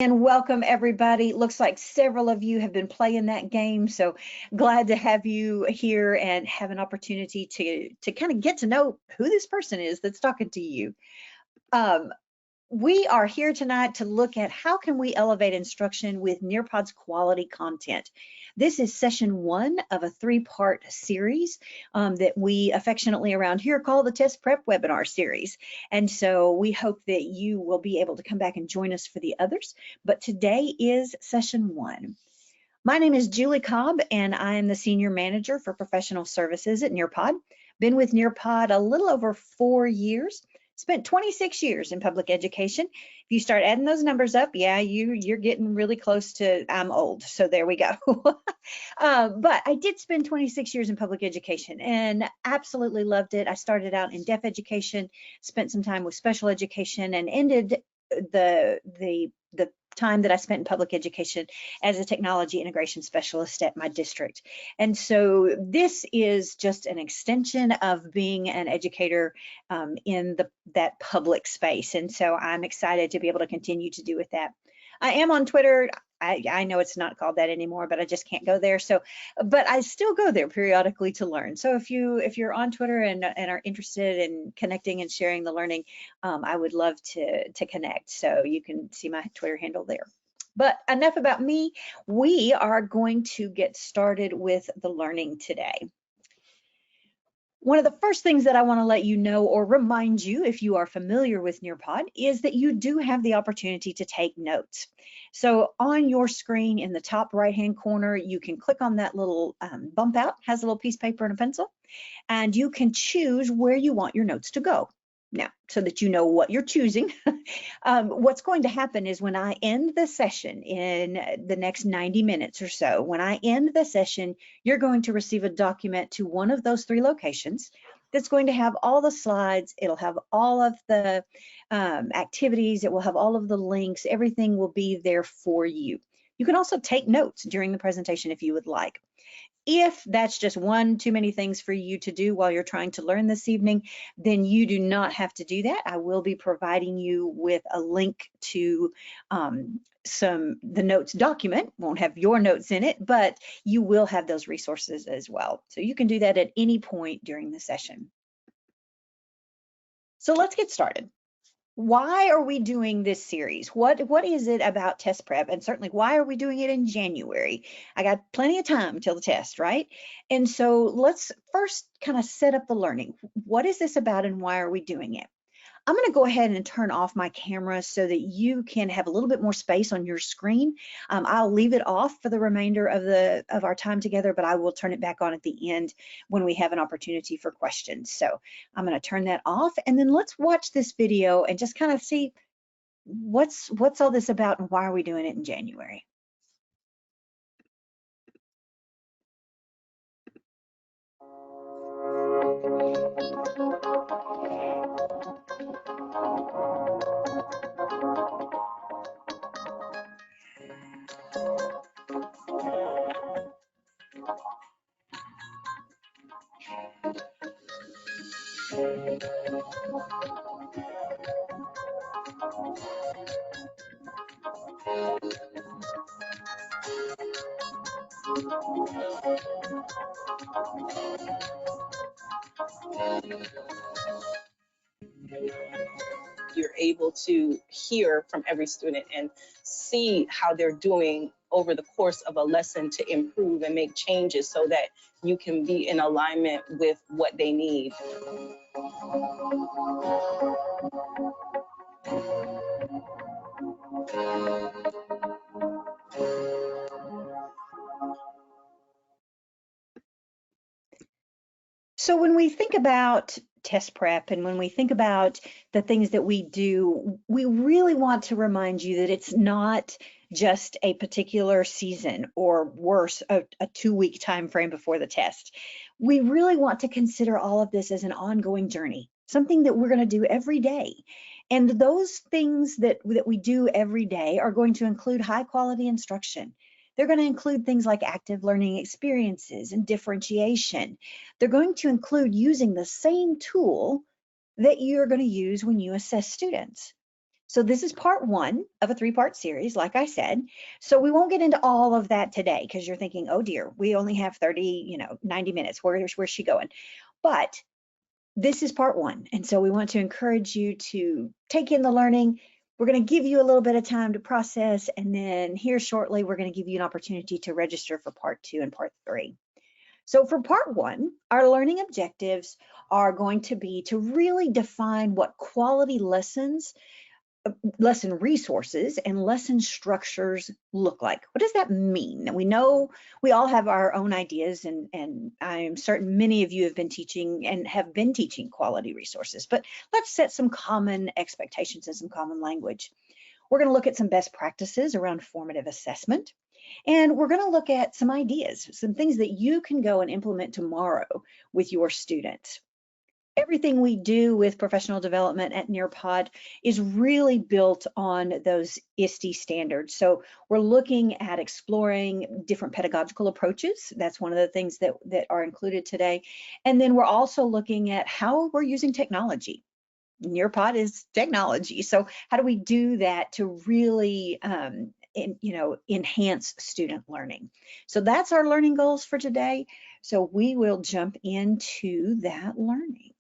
And welcome everybody. Looks like several of you have been playing that game, so glad to have you here and have an opportunity to kind of get to know who this person is that's talking to you. We are here tonight to look at how can we elevate instruction with Nearpod's quality content. This is session 1 of a 3-part series that we affectionately around here call the Test Prep Webinar Series. And so we hope that you will be able to come back and join us for the others. But today is session 1. My name is Julie Cobb, and I am the Senior Manager for Professional Services at Nearpod. Been with Nearpod a little over 4 years. Spent 26 years in public education. If you start adding those numbers up, yeah, you're getting really close to I'm old. So there we go. But I did spend 26 years in public education and absolutely loved it. I started out in deaf education, spent some time with special education, and ended the time that I spent in public education as a technology integration specialist at my district. And so this is just an extension of being an educator in that public space. And so I'm excited to be able to continue to do with that. I am on Twitter. I know it's not called that anymore, but I just can't go there. So, but I still go there periodically to learn. So if you're on Twitter and are interested in connecting and sharing the learning, I would love to connect. So you can see my Twitter handle there. But enough about me. We are going to get started with the learning today. One of the first things that I want to let you know or remind you, if you are familiar with Nearpod, is that you do have the opportunity to take notes. So on your screen in the top right-hand corner, you can click on that little bump out, has a little piece of paper and a pencil, and you can choose where you want your notes to go. Now, so that you know what you're choosing, what's going to happen is when I end the session in the next 90 minutes or so, when I end the session, you're going to receive a document to one of those 3 locations that's going to have all the slides. It'll have all of the activities. It will have all of the links. Everything will be there for you. You can also take notes during the presentation if you would like. If that's just one too many things for you to do while you're trying to learn this evening, then you do not have to do that. I will be providing you with a link to the notes document. Won't have your notes in it, but you will have those resources as well. So you can do that at any point during the session. So let's get started. Why are we doing this series? What is it about test prep? And certainly, why are we doing it in January? I got plenty of time till the test, right? And so let's first kind of set up the learning. What is this about and why are we doing it? I'm going to go ahead and turn off my camera so that you can have a little bit more space on your screen. I'll leave it off for the remainder of our time together, but I will turn it back on at the end when we have an opportunity for questions. So I'm going to turn that off, and then let's watch this video and just kind of see what's all this about and why are we doing it in January. You're able to hear from every student and see how they're doing over the course of a lesson to improve and make changes so that you can be in alignment with what they need. So when we think about test prep and when we think about the things that we do, we really want to remind you that it's not just a particular season or worse, a 2-week time frame before the test. We really want to consider all of this as an ongoing journey, something that we're going to do every day. And those things that we do every day are going to include high quality instruction. They're going to include things like active learning experiences and differentiation. They're going to include using the same tool that you're going to use when you assess students. So this is part one of a three-part series, like I said. So we won't get into all of that today because you're thinking, oh dear, we only have 30, 90 minutes. Where's she going? But this is part one. And so we want to encourage you to take in the learning. We're going to give you a little bit of time to process. And then here shortly, we're going to give you an opportunity to register for part two and part three. So for part one, our learning objectives are going to be to really define what quality lessons, lesson resources and lesson structures look like. What does that mean? We know we all have our own ideas, and I'm certain many of you have been teaching and have been teaching quality resources, but let's set some common expectations and some common language. We're going to look at some best practices around formative assessment, and we're going to look at some ideas, some things that you can go and implement tomorrow with your students. Everything we do with professional development at Nearpod is really built on those ISTE standards. So we're looking at exploring different pedagogical approaches. That's one of the things that are included today. And then we're also looking at how we're using technology. Nearpod is technology. So how do we do that to really enhance student learning? So that's our learning goals for today. So we will jump into that learning.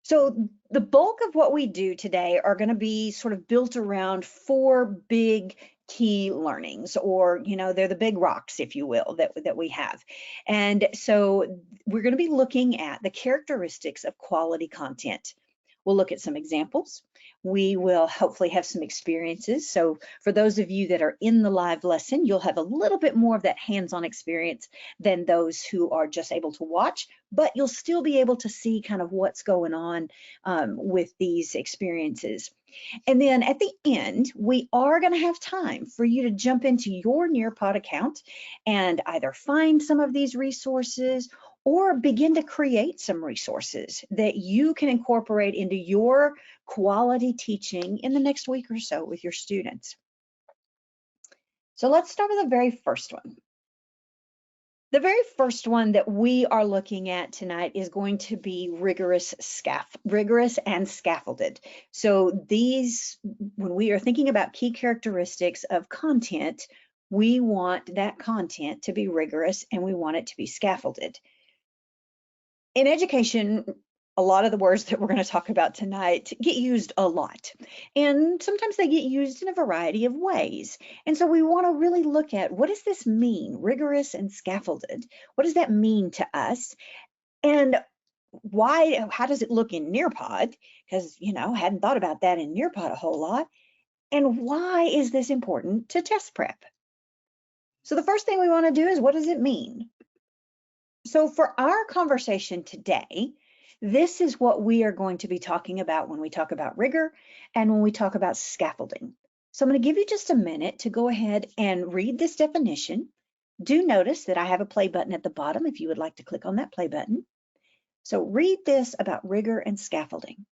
So the bulk of what we do today are going to be sort of built around four big key learnings, or they're the big rocks, if you will, that we have. And so we're going to be looking at the characteristics of quality content. We'll look at some examples. We will hopefully have some experiences. So for those of you that are in the live lesson, you'll have a little bit more of that hands-on experience than those who are just able to watch, but you'll still be able to see kind of what's going on with these experiences. And then at the end, we are going to have time for you to jump into your Nearpod account and either find some of these resources or begin to create some resources that you can incorporate into your quality teaching in the next week or so with your students. So let's start with the very first one. The very first one that we are looking at tonight is going to be rigorous and scaffolded. So these, when we are thinking about key characteristics of content, we want that content to be rigorous and we want it to be scaffolded. In education, a lot of the words that we're going to talk about tonight get used a lot, and sometimes they get used in a variety of ways. And so we want to really look at, what does this mean, rigorous and scaffolded? What does that mean to us? And how does it look in Nearpod? Because, hadn't thought about that in Nearpod a whole lot. And why is this important to test prep? So the first thing we want to do is, what does it mean? So for our conversation today, this is what we are going to be talking about when we talk about rigor and when we talk about scaffolding. So I'm going to give you just a minute to go ahead and read this definition. Do notice that I have a play button at the bottom if you would like to click on that play button. So read this about rigor and scaffolding.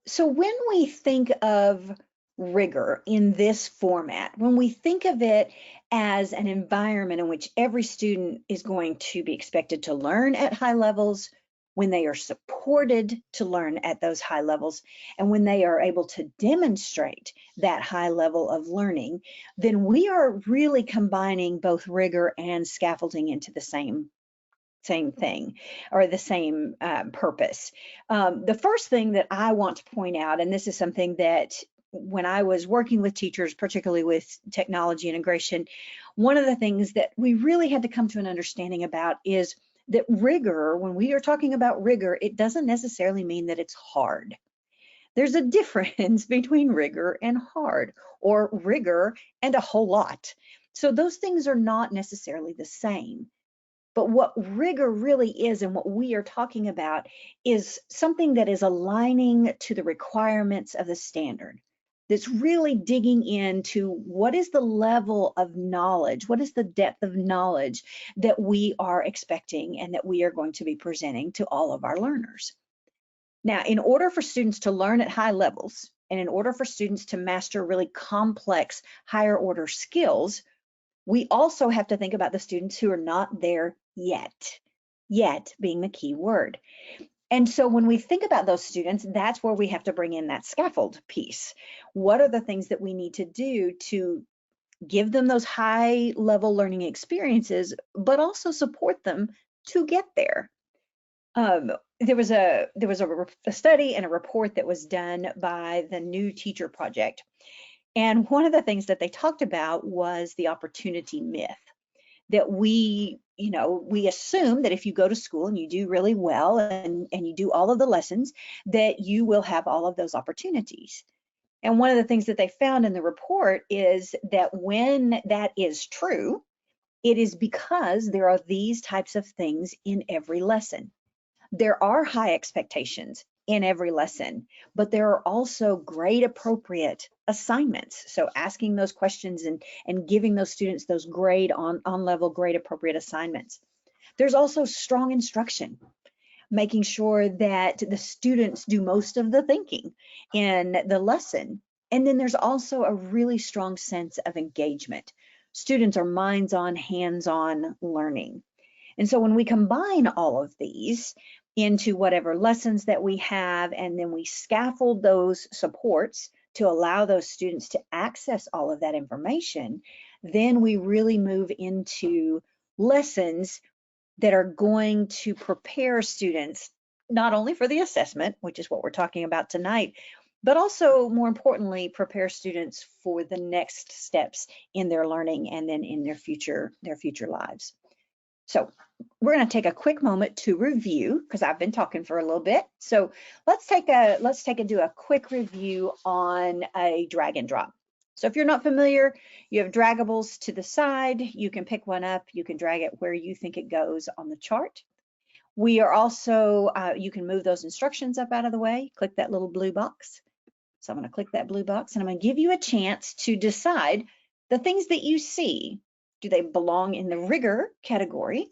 So when we think of rigor in this format, when we think of it as an environment in which every student is going to be expected to learn at high levels, when they are supported to learn at those high levels, and when they are able to demonstrate that high level of learning, then we are really combining both rigor and scaffolding into the same thing, or the same purpose. The first thing that I want to point out, and this is something that when I was working with teachers, particularly with technology integration, one of the things that we really had to come to an understanding about is that rigor, when we are talking about rigor, it doesn't necessarily mean that it's hard. There's a difference between rigor and hard, or rigor and a whole lot. So those things are not necessarily the same. But what rigor really is, and what we are talking about, is something that is aligning to the requirements of the standard. That's really digging into what is the level of knowledge, what is the depth of knowledge that we are expecting and that we are going to be presenting to all of our learners. Now, in order for students to learn at high levels, and in order for students to master really complex higher order skills, we also have to think about the students who are not there yet. Yet being the key word. And so when we think about those students, that's where we have to bring in that scaffold piece. What are the things that we need to do to give them those high level learning experiences, but also support them to get there? There was a study and a report that was done by the New Teacher Project. And one of the things that they talked about was the opportunity myth, that we assume that if you go to school and you do really well and you do all of the lessons, that you will have all of those opportunities. And one of the things that they found in the report is that when that is true, it is because there are these types of things in every lesson. There are high expectations in every lesson, but there are also grade appropriate assignments. So asking those questions and giving those students those on level grade appropriate assignments. There's also strong instruction, making sure that the students do most of the thinking in the lesson. And then there's also a really strong sense of engagement. Students are minds-on, hands-on learning. And so when we combine all of these into whatever lessons that we have, and then we scaffold those supports to allow those students to access all of that information, then we really move into lessons that are going to prepare students not only for the assessment, which is what we're talking about tonight, but also more importantly, prepare students for the next steps in their learning and then in their future lives. So we're going to take a quick moment to review, because I've been talking for a little bit. So let's do a quick review on a drag and drop. So if you're not familiar, you have draggables to the side. You can pick one up. You can drag it where you think it goes on the chart. We are also, you can move those instructions up out of the way. Click that little blue box. So I'm going to click that blue box, and I'm going to give you a chance to decide the things that you see. Do they belong in the rigor category,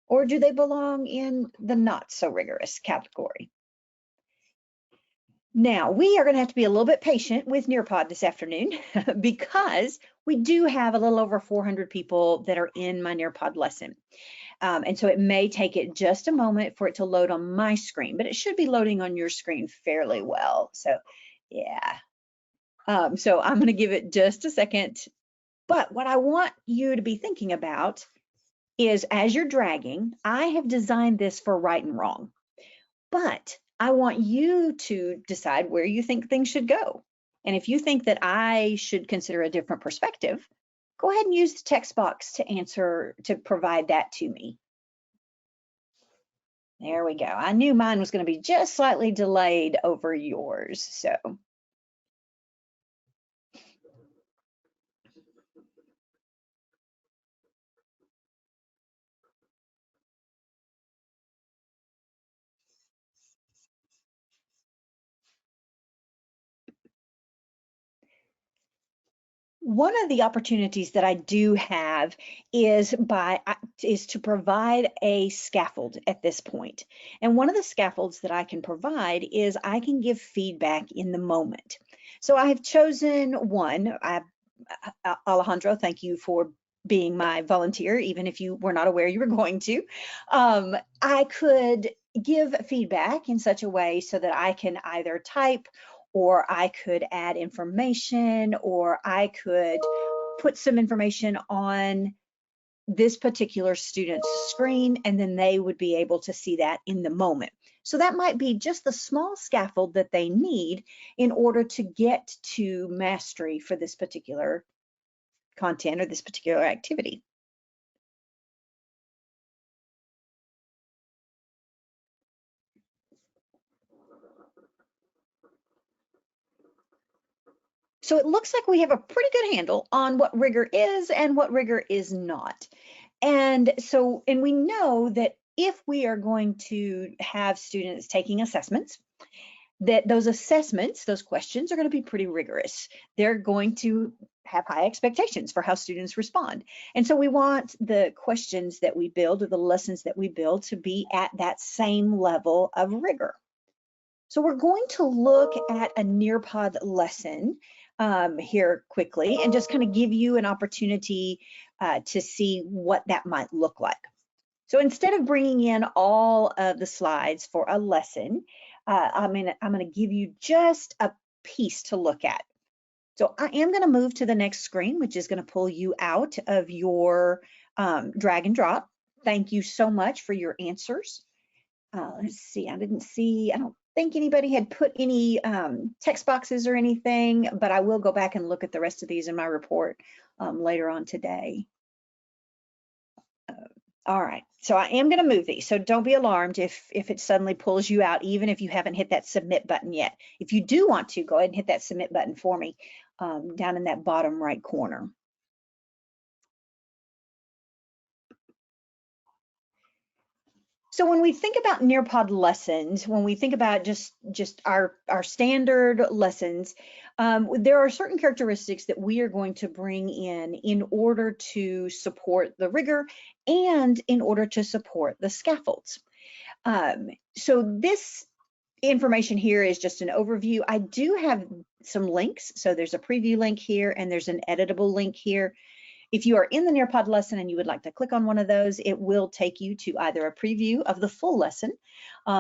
or do they belong in the not so rigorous category? Now, we are going to have to be a little bit patient with Nearpod this afternoon because we do have a little over 400 people that are in my Nearpod lesson. And so it may take it just a moment for it to load on my screen, but it should be loading on your screen fairly well. So yeah. So I'm going to give it just a second. But what I want you to be thinking about is, as you're dragging, I have designed this for right and wrong, but I want you to decide where you think things should go. And if you think that I should consider a different perspective, go ahead and use the text box to provide that to me. There we go. I knew mine was going to be just slightly delayed over yours. So one of the opportunities that I do have is to provide a scaffold at this point. And one of the scaffolds that I can provide is I can give feedback in the moment. So I have chosen one. Alejandro, thank you for being my volunteer, even if you were not aware you were going to. I could give feedback in such a way so that I can either type, or I could add information, or I could put some information on this particular student's screen, and then they would be able to see that in the moment. So that might be just the small scaffold that they need in order to get to mastery for this particular content or this particular activity. So it looks like we have a pretty good handle on what rigor is and what rigor is not. And we know that if we are going to have students taking assessments, that those assessments, those questions are going to be pretty rigorous. They're going to have high expectations for how students respond. And so we want the questions that we build, or the lessons that we build, to be at that same level of rigor. So we're going to look at a Nearpod lesson here quickly and just kind of give you an opportunity to see what that might look like. So instead of bringing in all of the slides for a lesson, I'm gonna give you just a piece to look at. So I am gonna move to the next screen, which is gonna pull you out of your drag and drop. Thank you so much for your answers. Let's see, I don't think anybody had put any text boxes or anything, but I will go back and look at the rest of these in my report later on today. All right, so I am going to move these, so don't be alarmed if it suddenly pulls you out, even if you haven't hit that submit button yet. If you do want to, go ahead and hit that submit button for me down in that bottom right corner. So when we think about Nearpod lessons, when we think about just our standard lessons, there are certain characteristics that we are going to bring in order to support the rigor and in order to support the scaffolds. So this information here is just an overview. I do have some links. So there's a preview link here and there's an editable link here. If you are in the Nearpod lesson and you would like to click on one of those, it will take you to either a preview of the full lesson.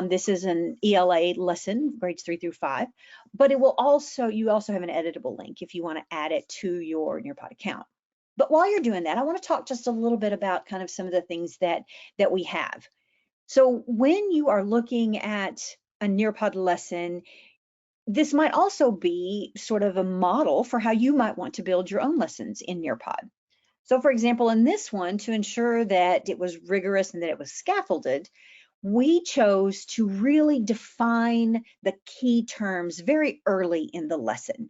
This is an ELA lesson, grades 3 through 5, but you also have an editable link if you want to add it to your Nearpod account. But while you're doing that, I want to talk just a little bit about kind of some of the things that we have. So when you are looking at a Nearpod lesson, this might also be sort of a model for how you might want to build your own lessons in Nearpod. So for example, in this one, to ensure that it was rigorous and that it was scaffolded, we chose to really define the key terms very early in the lesson.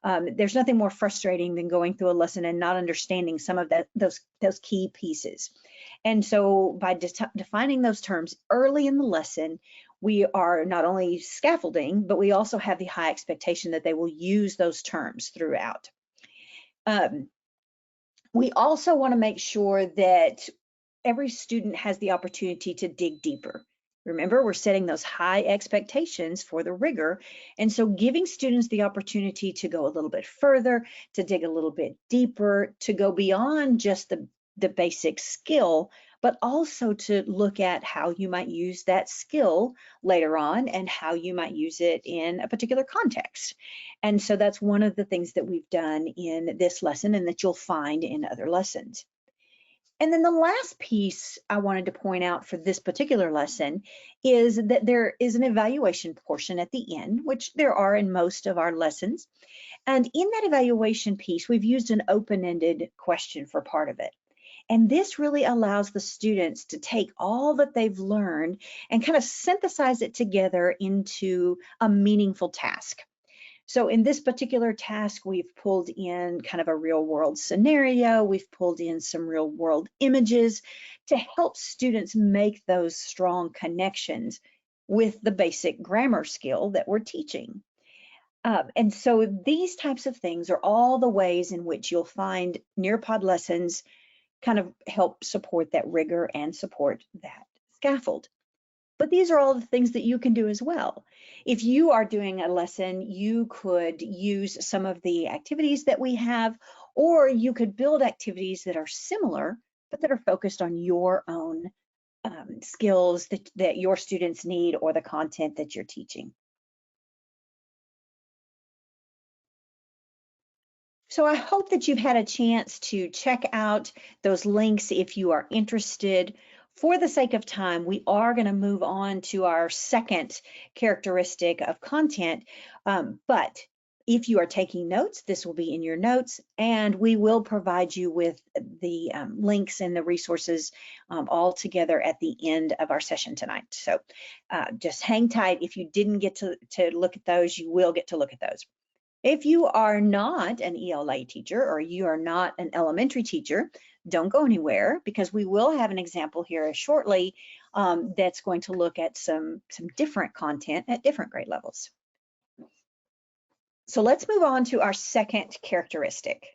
There's nothing more frustrating than going through a lesson and not understanding some of those key pieces. And so by defining those terms early in the lesson, we are not only scaffolding, but we also have the high expectation that they will use those terms throughout. We also want to make sure that every student has the opportunity to dig deeper. Remember, we're setting those high expectations for the rigor. And so giving students the opportunity to go a little bit further, to dig a little bit deeper, to go beyond just the basic skill, but also to look at how you might use that skill later on and how you might use it in a particular context. And so that's one of the things that we've done in this lesson and that you'll find in other lessons. And then the last piece I wanted to point out for this particular lesson is that there is an evaluation portion at the end, which there are in most of our lessons. And in that evaluation piece, we've used an open-ended question for part of it. And this really allows the students to take all that they've learned and kind of synthesize it together into a meaningful task. So in this particular task, we've pulled in kind of a real world scenario. We've pulled in some real world images to help students make those strong connections with the basic grammar skill that we're teaching. And so these types of things are all the ways in which you'll find Nearpod lessons kind of help support that rigor and support that scaffold. But these are all the things that you can do as well. If you are doing a lesson, you could use some of the activities that we have, or you could build activities that are similar, but that are focused on your own skills that your students need or the content that you're teaching. So I hope that you've had a chance to check out those links if you are interested. For the sake of time, we are going to move on to our second characteristic of content. But if you are taking notes, this will be in your notes, and we will provide you with the links and the resources all together at the end of our session tonight. So just hang tight. If you didn't get to look at those, you will get to look at those. If you are not an ELA teacher or you are not an elementary teacher, don't go anywhere because we will have an example here shortly that's going to look at some different content at different grade levels. So let's move on to our second characteristic.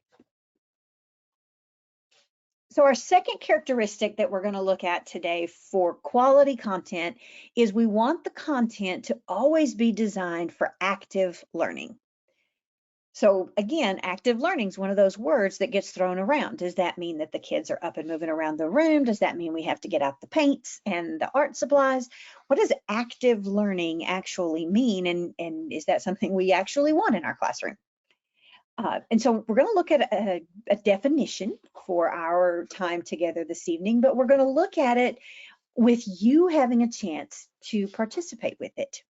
So our second characteristic that we're going to look at today for quality content is we want the content to always be designed for active learning. So again, active learning is one of those words that gets thrown around. Does that mean that the kids are up and moving around the room? Does that mean we have to get out the paints and the art supplies? What does active learning actually mean? And is that something we actually want in our classroom? And so we're going to look at a definition for our time together this evening, but we're going to look at it with you having a chance to participate with it.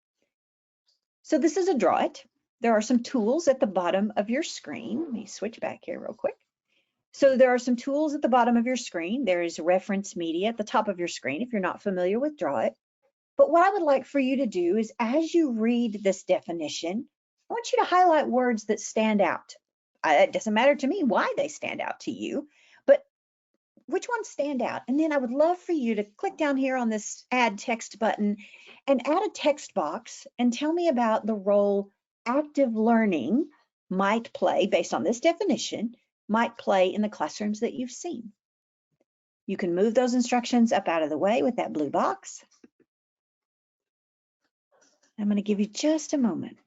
So this is a Draw It. There are some tools at the bottom of your screen. Let me switch back here real quick. So there are some tools at the bottom of your screen. There is reference media at the top of your screen if you're not familiar with Draw It. But what I would like for you to do is, as you read this definition, I want you to highlight words that stand out. It doesn't matter to me why they stand out to you, but which ones stand out? And then I would love for you to click down here on this add text button and add a text box and tell me about the role active learning might play, based on this definition, might play in the classrooms that you've seen. You can move those instructions up out of the way with that blue box. I'm going to give you just a moment.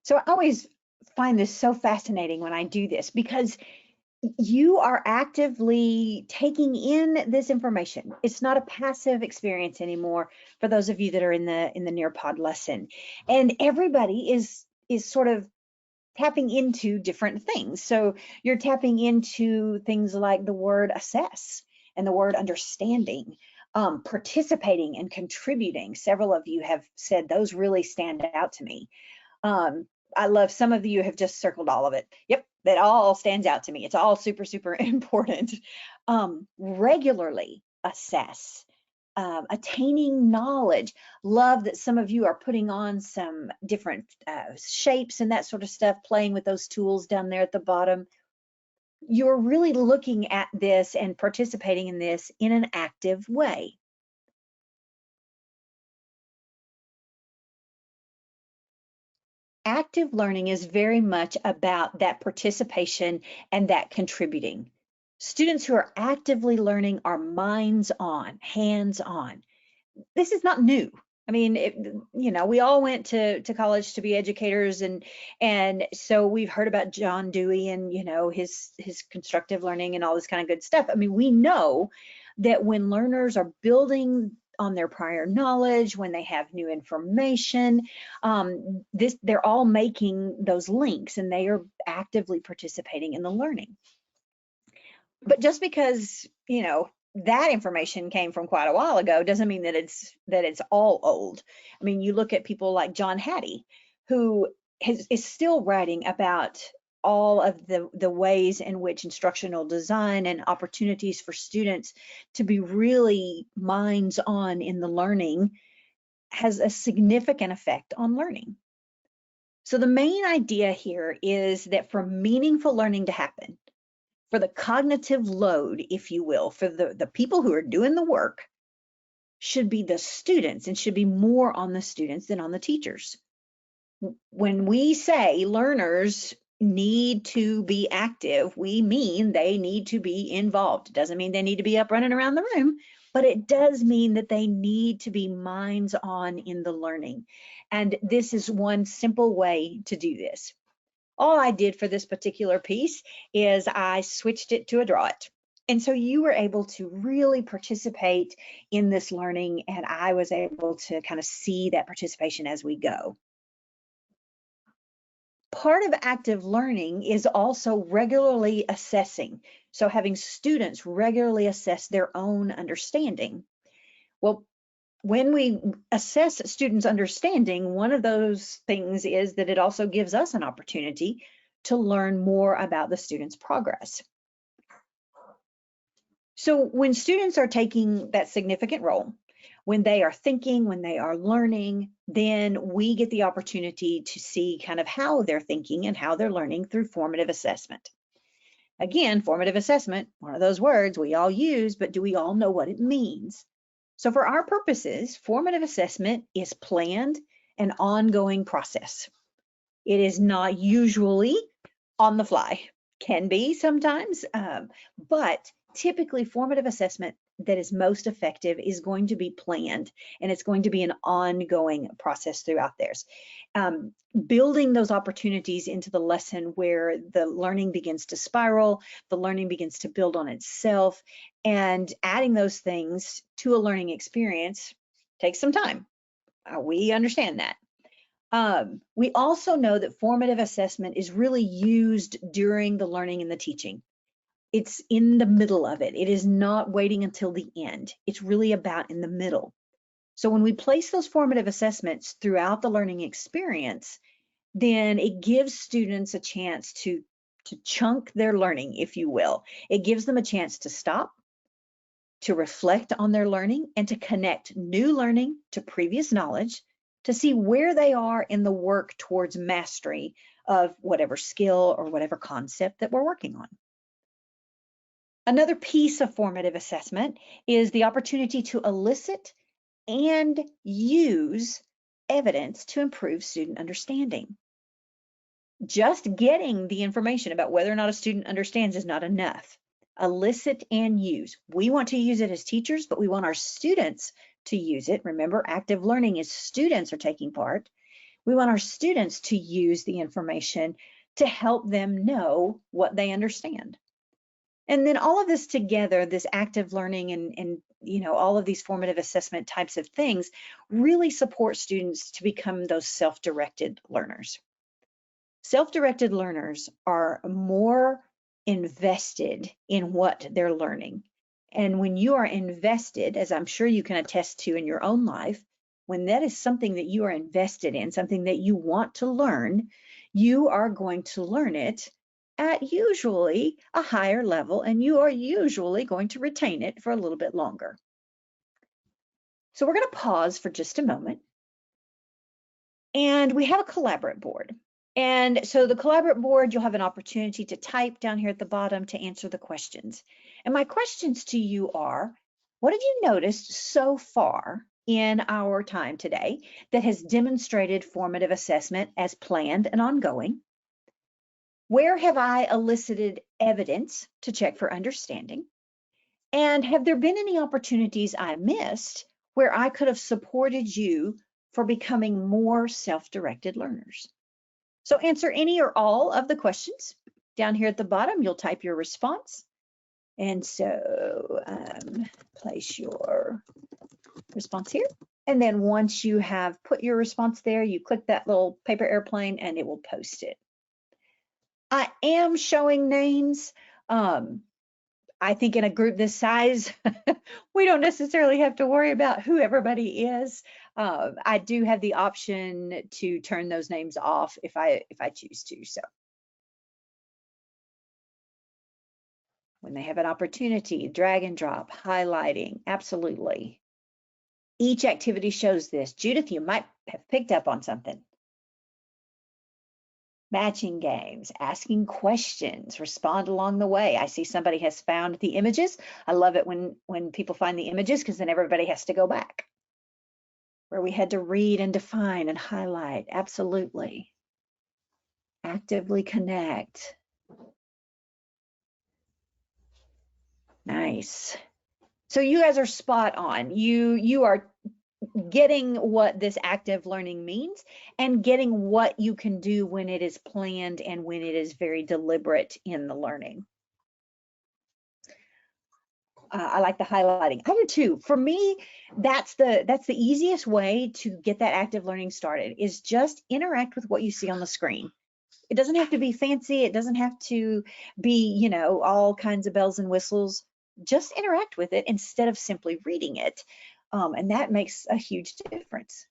So I always find this so fascinating when I do this, because you are actively taking in this information. It's not a passive experience anymore for those of you that are in the Nearpod lesson. And everybody is sort of tapping into different things. So you're tapping into things like the word assess and the word understanding, participating and contributing. Several of you have said those really stand out to me. I love, some of you have just circled all of it. Yep, that all stands out to me. It's all super, super important. Regularly assess, attaining knowledge. Love that some of you are putting on some different shapes and that sort of stuff, playing with those tools down there at the bottom. You're really looking at this and participating in this in an active way. Active learning is very much about that participation and that contributing. Students who are actively learning are minds-on, hands-on. This is not new. I mean, we all went to college to be educators, and so we've heard about John Dewey and his constructive learning and all this kind of good stuff. I mean, we know that when learners are building on their prior knowledge, when they have new information, they're all making those links and they are actively participating in the learning. But just because that information came from quite a while ago doesn't mean that it's all old. I mean, you look at people like John Hattie, who is still writing about all of the ways in which instructional design and opportunities for students to be really minds-on in the learning has a significant effect on learning. So the main idea here is that for meaningful learning to happen, for the cognitive load, if you will, for the people who are doing the work, should be the students, and should be more on the students than on the teachers. When we say learners need to be active, we mean they need to be involved. It doesn't mean they need to be up running around the room, but it does mean that they need to be minds-on in the learning. And this is one simple way to do this. All I did for this particular piece is I switched it to a Draw It. And so you were able to really participate in this learning, and I was able to kind of see that participation as we go. Part of active learning is also regularly assessing. So having students regularly assess their own understanding. Well, when we assess students' understanding, one of those things is that it also gives us an opportunity to learn more about the student's progress. So when students are taking that significant role, when they are thinking, when they are learning, then we get the opportunity to see kind of how they're thinking and how they're learning through formative assessment. Again, formative assessment, one of those words we all use, but do we all know what it means? So for our purposes, formative assessment is planned and ongoing process. It is not usually on the fly, can be sometimes, but typically formative assessment that is most effective is going to be planned, and it's going to be an ongoing process throughout theirs. Building those opportunities into the lesson where the learning begins to spiral, the learning begins to build on itself, and adding those things to a learning experience takes some time. We understand that. We also know that formative assessment is really used during the learning and the teaching. It's in the middle of it. It is not waiting until the end. It's really about in the middle. So when we place those formative assessments throughout the learning experience, then it gives students a chance to chunk their learning, if you will. It gives them a chance to stop, to reflect on their learning, and to connect new learning to previous knowledge, to see where they are in the work towards mastery of whatever skill or whatever concept that we're working on. Another piece of formative assessment is the opportunity to elicit and use evidence to improve student understanding. Just getting the information about whether or not a student understands is not enough. Elicit and use. We want to use it as teachers, but we want our students to use it. Remember, active learning is students are taking part. We want our students to use the information to help them know what they understand. And then all of this together, this active learning and you know, all of these formative assessment types of things really support students to become those self-directed learners. Self-directed learners are more invested in what they're learning. And when you are invested, as I'm sure you can attest to in your own life, when that is something that you are invested in, something that you want to learn, you are going to learn it at usually a higher level, and you are usually going to retain it for a little bit longer. So we're going to pause for just a moment. And we have a collaborate board. And so the collaborate board, you'll have an opportunity to type down here at the bottom to answer the questions. And my questions to you are, what have you noticed so far in our time today that has demonstrated formative assessment as planned and ongoing? Where have I elicited evidence to check for understanding? And have there been any opportunities I missed where I could have supported you for becoming more self-directed learners? So answer any or all of the questions. Down here at the bottom, you'll type your response. And so place your response here. And then once you have put your response there, you click that little paper airplane and it will post it. I am showing names. I think in a group this size, we don't necessarily have to worry about who everybody is. I do have the option to turn those names off if I choose to. So when they have an opportunity, drag and drop, highlighting, absolutely. Each activity shows this. Judith, you might have picked up on something. Matching games, asking questions, respond along the way. I see somebody has found the images. I love it when people find the images because then everybody has to go back. Where we had to read and define and highlight, absolutely. Actively connect. Nice. So you guys are spot on. You are getting what this active learning means and getting what you can do when it is planned and when it is very deliberate in the learning. I like the highlighting. I do too. For me, that's the easiest way to get that active learning started, is just interact with what you see on the screen. It doesn't have to be fancy. It doesn't have to be, you know, all kinds of bells and whistles. Just interact with it instead of simply reading it. And that makes a huge difference.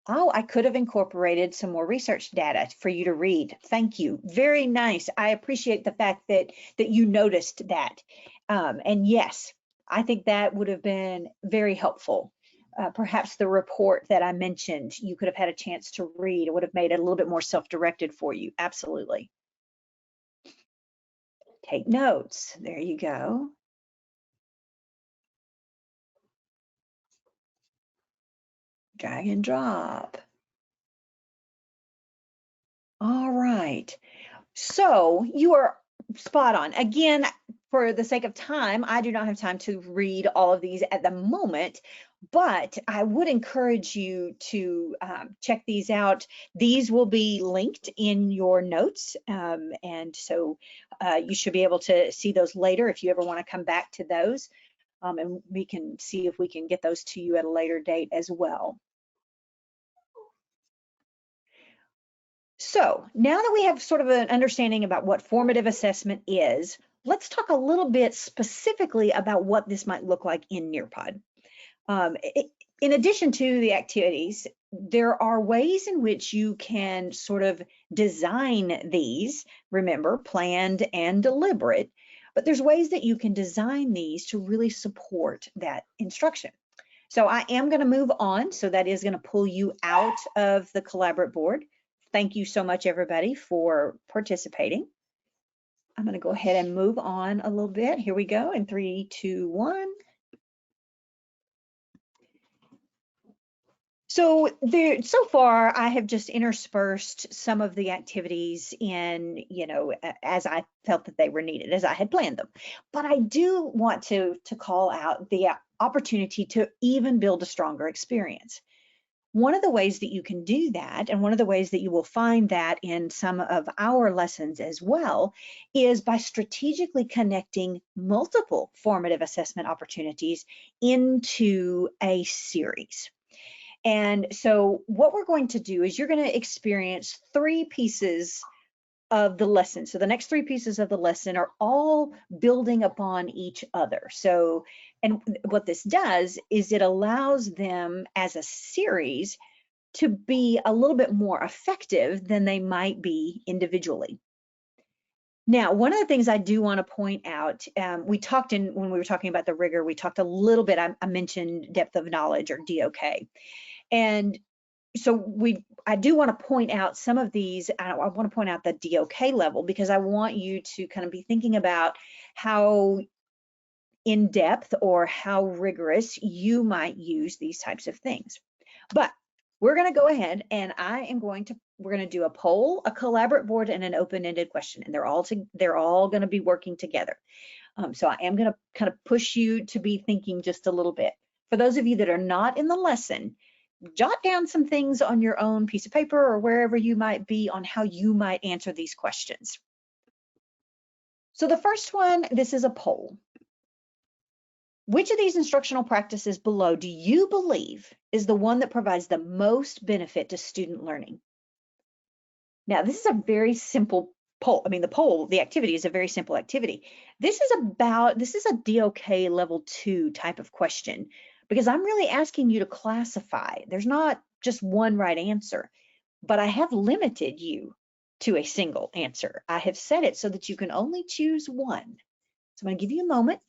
Oh, I could have incorporated some more research data for you to read. Thank you. Very nice. I appreciate the fact that you noticed that. And yes, I think that would have been very helpful. Perhaps the report that I mentioned, you could have had a chance to read. It would have made it a little bit more self-directed for you. Absolutely. Take notes. There you go. Drag and drop. All right. So you are spot on. Again, for the sake of time, I do not have time to read all of these at the moment, but I would encourage you to check these out. These will be linked in your notes, and so you should be able to see those later if you ever want to come back to those, and we can see if we can get those to you at a later date as well. So now that we have sort of an understanding about what formative assessment is, let's talk a little bit specifically about what this might look like in Nearpod. In addition to the activities, there are ways in which you can sort of design these, remember, planned and deliberate, but there's ways that you can design these to really support that instruction. So I am going to move on. So that is going to pull you out of the collaborate board. Thank you so much, everybody, for participating. I'm going to go ahead and move on a little bit. Here we go in 3, 2, 1. So so far, I have just interspersed some of the activities in, as I felt that they were needed, as I had planned them. But I do want to call out the opportunity to even build a stronger experience. One of the ways that you can do that, and one of the ways that you will find that in some of our lessons as well, is by strategically connecting multiple formative assessment opportunities into a series. And so what we're going to do is you're going to experience 3 pieces of the lesson. So the next 3 pieces of the lesson are all building upon each other. So, and what this does is it allows them as a series to be a little bit more effective than they might be individually. Now, one of the things I do want to point out, we talked when we were talking about the rigor, we talked a little bit, I mentioned depth of knowledge, or DOK. And so I do want to point out some of these. I want to point out the DOK level because I want you to kind of be thinking about how in depth or how rigorous you might use these types of things. But we're going to go ahead and we're going to do a poll, a collaborate board, and an open-ended question, and they're all going to be working together. So I am going to kind of push you to be thinking just a little bit. For those of you that are not in the lesson, jot down some things on your own piece of paper or wherever you might be on how you might answer these questions. So the first one, this is a poll. Which of these instructional practices below do you believe is the one that provides the most benefit to student learning? Now, this is a very simple poll. I mean, the activity is a very simple activity. This is a DOK level 2 type of question because I'm really asking you to classify. There's not just one right answer, but I have limited you to a single answer. I have set it so that you can only choose one. So I'm going to give you a moment.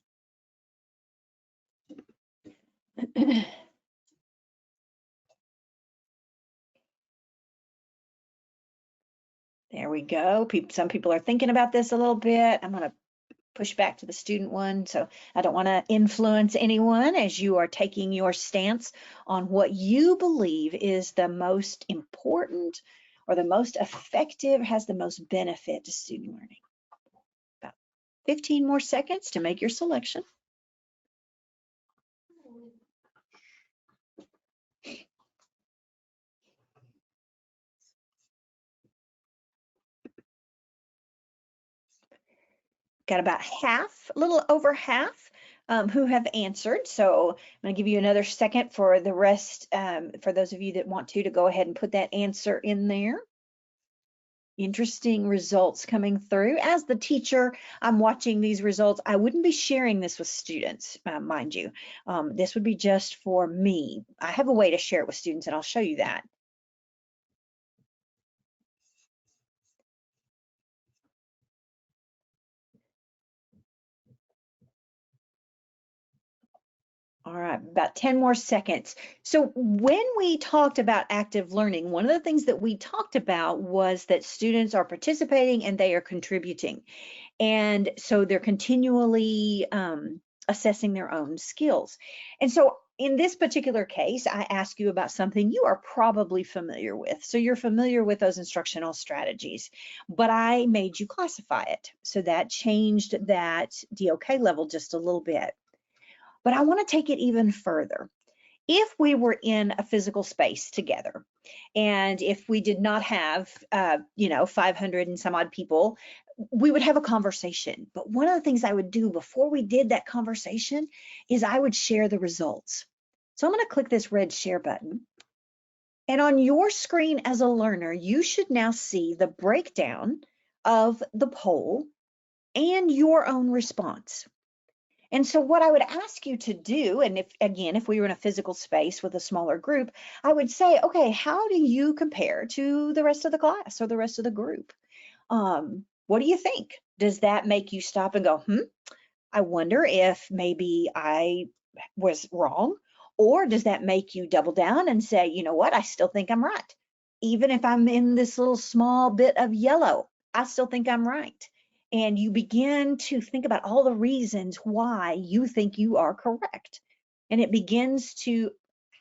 There we go. Some people are thinking about this a little bit. I'm going to push back to the student one. So I don't want to influence anyone as you are taking your stance on what you believe is the most important or the most effective, has the most benefit to student learning. About 15 more seconds to make your selection. Got about half, a little over half who have answered. So I'm going to give you another second for the rest, for those of you that want to go ahead and put that answer in there. Interesting results coming through. As the teacher, I'm watching these results. I wouldn't be sharing this with students, mind you. This would be just for me. I have a way to share it with students, and I'll show you that. All right, about 10 more seconds. So when we talked about active learning, one of the things that we talked about was that students are participating and they are contributing. And so they're continually assessing their own skills. And so in this particular case, I ask you about something you are probably familiar with. So you're familiar with those instructional strategies, but I made you classify it. So that changed that DOK level just a little bit. But I want to take it even further. If we were in a physical space together, and if we did not have, 500 and some odd people, we would have a conversation. But one of the things I would do before we did that conversation is I would share the results. So I'm going to click this red share button. And on your screen as a learner, you should now see the breakdown of the poll and your own response. And so what I would ask you to do, and if we were in a physical space with a smaller group, I would say, okay, how do you compare to the rest of the class or the rest of the group? What do you think? Does that make you stop and go, I wonder if maybe I was wrong? Or does that make you double down and say, you know what, I still think I'm right. Even if I'm in this little small bit of yellow, I still think I'm right. And you begin to think about all the reasons why you think you are correct. And it begins to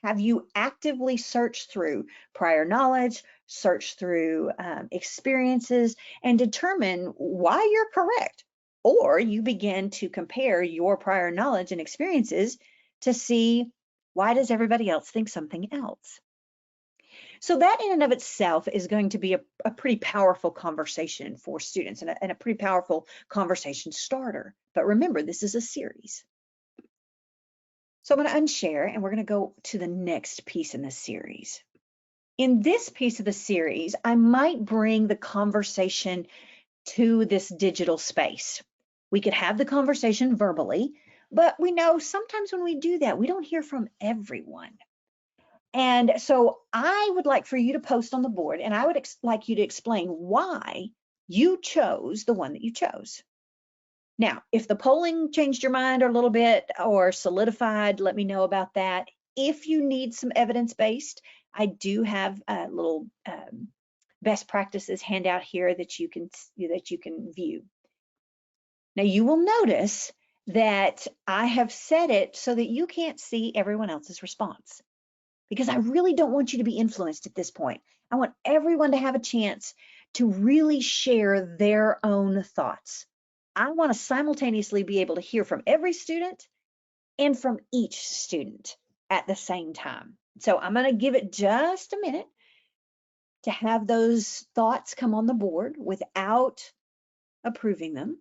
have you actively search through prior knowledge, search through experiences, and determine why you're correct. Or you begin to compare your prior knowledge and experiences to see, why does everybody else think something else? So that in and of itself is going to be a pretty powerful conversation for students and a pretty powerful conversation starter. But remember, this is a series. So I'm going to unshare and we're going to go to the next piece in the series. In this piece of the series, I might bring the conversation to this digital space. We could have the conversation verbally, but we know sometimes when we do that, we don't hear from everyone. And so I would like for you to post on the board, and I would like you to explain why you chose the one that you chose. Now, if the polling changed your mind a little bit or solidified, let me know about that. If you need some evidence-based, I do have a little best practices handout here that you can view. Now you will notice that I have set it so that you can't see everyone else's response, because I really don't want you to be influenced at this point. I want everyone to have a chance to really share their own thoughts. I want to simultaneously be able to hear from every student and from each student at the same time. So I'm going to give it just a minute to have those thoughts come on the board without approving them.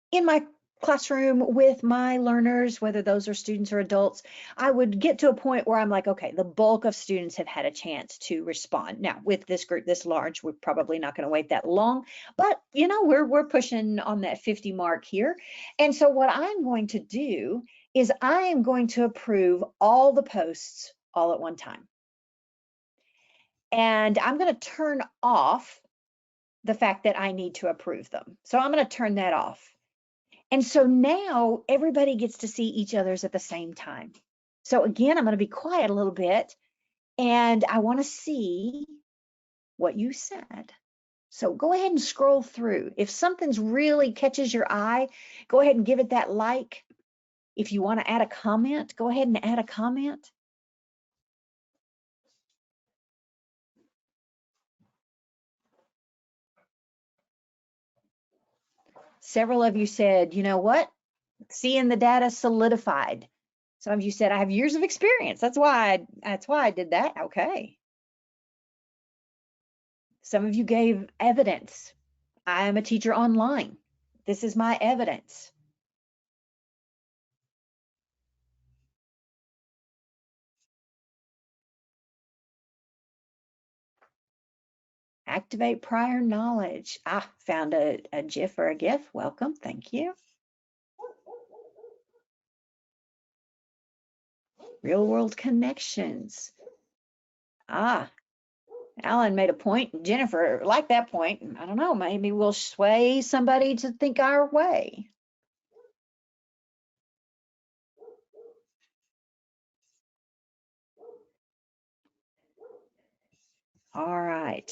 In my classroom with my learners, whether those are students or adults, I would get to a point where I'm like, okay, the bulk of students have had a chance to respond. Now, with this group this large, we're probably not going to wait that long, but we're pushing on that 50 mark here. And so what I'm going to do is I am going to approve all the posts all at one time. And I'm going to turn off the fact that I need to approve them. So I'm going to turn that off. And so now everybody gets to see each other's at the same time. So again, I'm going to be quiet a little bit and I want to see what you said. So go ahead and scroll through. If something's really catches your eye, go ahead and give it that like. If you want to add a comment, go ahead and add a comment. Several of you said, you know what? Seeing the data solidified. Some of you said, I have years of experience. That's why I did that. Okay. Some of you gave evidence. I am a teacher online. This is my evidence. Activate prior knowledge. Found a GIF or a GIF. Welcome. Thank you. Real world connections. Ah, Alan made a point. Jennifer liked that point. I don't know, maybe we'll sway somebody to think our way. All right.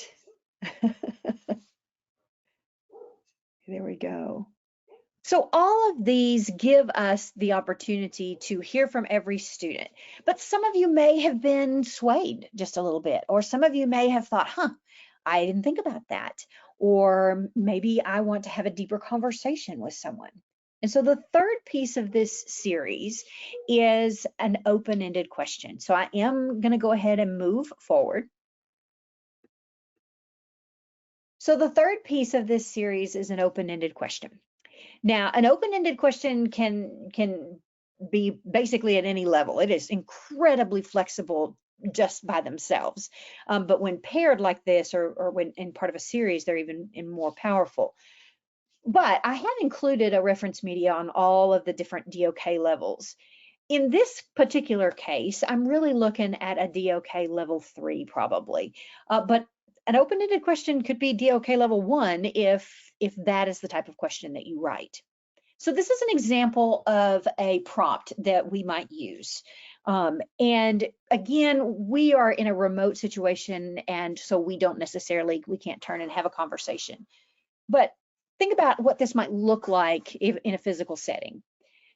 There we go. So all of these give us the opportunity to hear from every student, but some of you may have been swayed just a little bit, or some of you may have thought, I didn't think about that. Or maybe I want to have a deeper conversation with someone. And so the third piece of this series is an open-ended question. So I am going to go ahead and move forward. So the third piece of this series is an open-ended question. Now, an open-ended question can be basically at any level. It is incredibly flexible just by themselves. But when paired like this, or when in part of a series, they're even more powerful. But I have included a reference media on all of the different DOK levels. In this particular case, I'm really looking at a DOK level 3 probably, but an open-ended question could be DOK level 1 if that is the type of question that you write. So this is an example of a prompt that we might use. And again, we are in a remote situation, and so we can't turn and have a conversation. But think about what this might look like in a physical setting.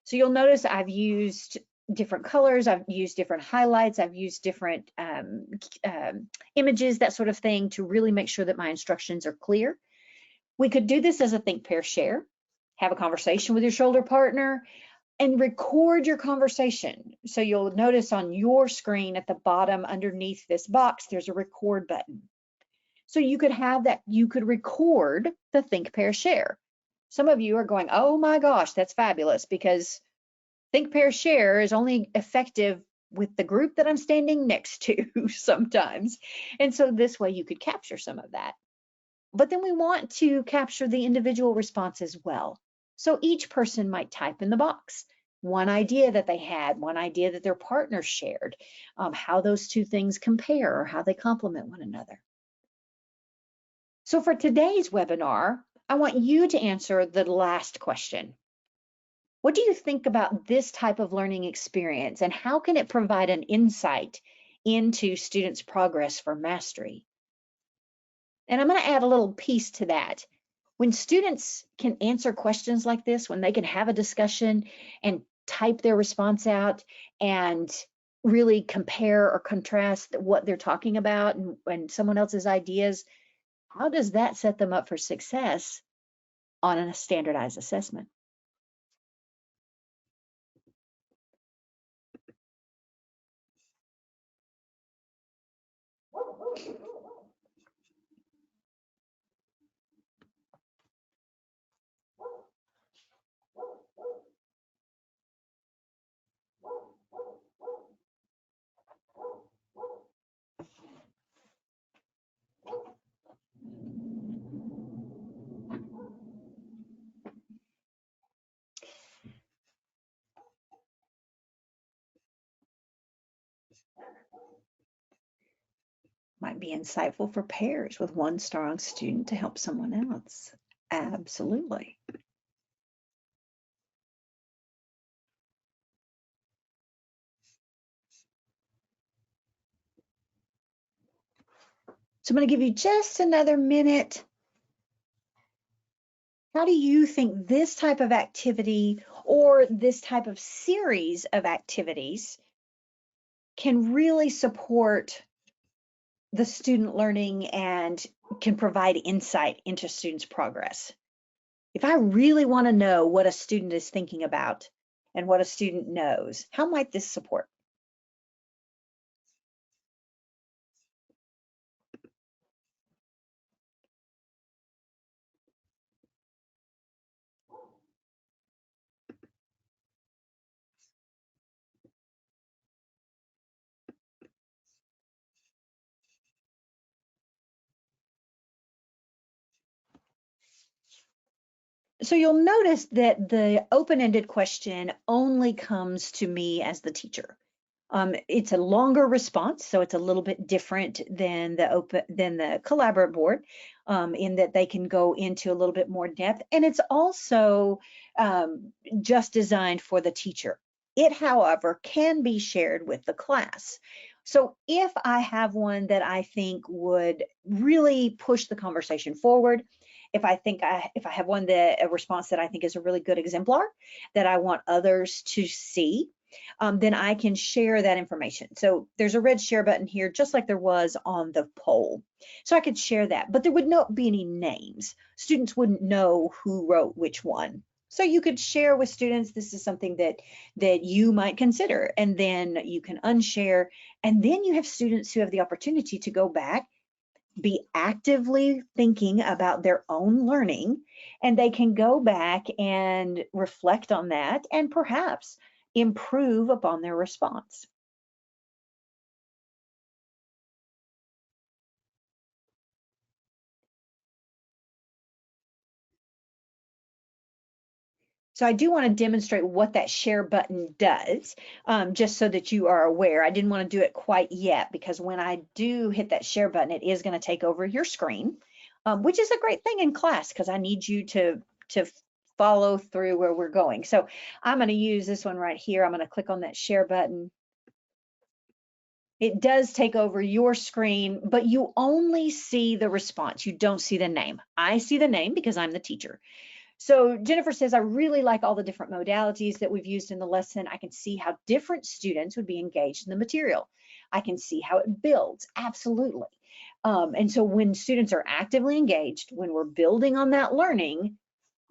So you'll notice I've used different colors, I've used different highlights, I've used different images, that sort of thing, to really make sure that my instructions are clear. We could do this as a think, pair, share. Have a conversation with your shoulder partner and record your conversation. So you'll notice on your screen at the bottom underneath this box, there's a record button. So you could have that, you could record the think, pair, share. Some of you are going, oh my gosh, that's fabulous, because think, pair, share is only effective with the group that I'm standing next to sometimes. And so this way you could capture some of that. But then we want to capture the individual response as well. So each person might type in the box one idea that they had, one idea that their partner shared, how those two things compare or how they complement one another. So for today's webinar, I want you to answer the last question. What do you think about this type of learning experience, and how can it provide an insight into students' progress for mastery? And I'm going to add a little piece to that. When students can answer questions like this, when they can have a discussion and type their response out and really compare or contrast what they're talking about and someone else's ideas, how does that set them up for success on a standardized assessment? Might be insightful for pairs with one strong student to help someone else. Absolutely. So I'm going to give you just another minute. How do you think this type of activity or this type of series of activities can really support the student learning and can provide insight into students' progress? If I really want to know what a student is thinking about and what a student knows, how might this support? So you'll notice that the open-ended question only comes to me as the teacher. It's a longer response, so it's a little bit different than the collaborate board, in that they can go into a little bit more depth, and it's also just designed for the teacher. It, however, can be shared with the class. So if I have one that I think would really push the conversation forward, if I have one that a response that I think is a really good exemplar that I want others to see, then I can share that information. So there's a red share button here, just like there was on the poll. So I could share that, but there would not be any names. Students wouldn't know who wrote which one. So you could share with students, this is something that you might consider, and then you can unshare, and then you have students who have the opportunity to go back, be actively thinking about their own learning, and they can go back and reflect on that and perhaps improve upon their response. So I do want to demonstrate what that share button does, just so that you are aware. I didn't want to do it quite yet because when I do hit that share button, it is going to take over your screen, which is a great thing in class because I need you to follow through where we're going. So I'm going to use this one right here. I'm going to click on that share button. It does take over your screen, but you only see the response. You don't see the name. I see the name because I'm the teacher. So Jennifer says, I really like all the different modalities that we've used in the lesson. I can see how different students would be engaged in the material. I can see how it builds, absolutely. And so when students are actively engaged, when we're building on that learning,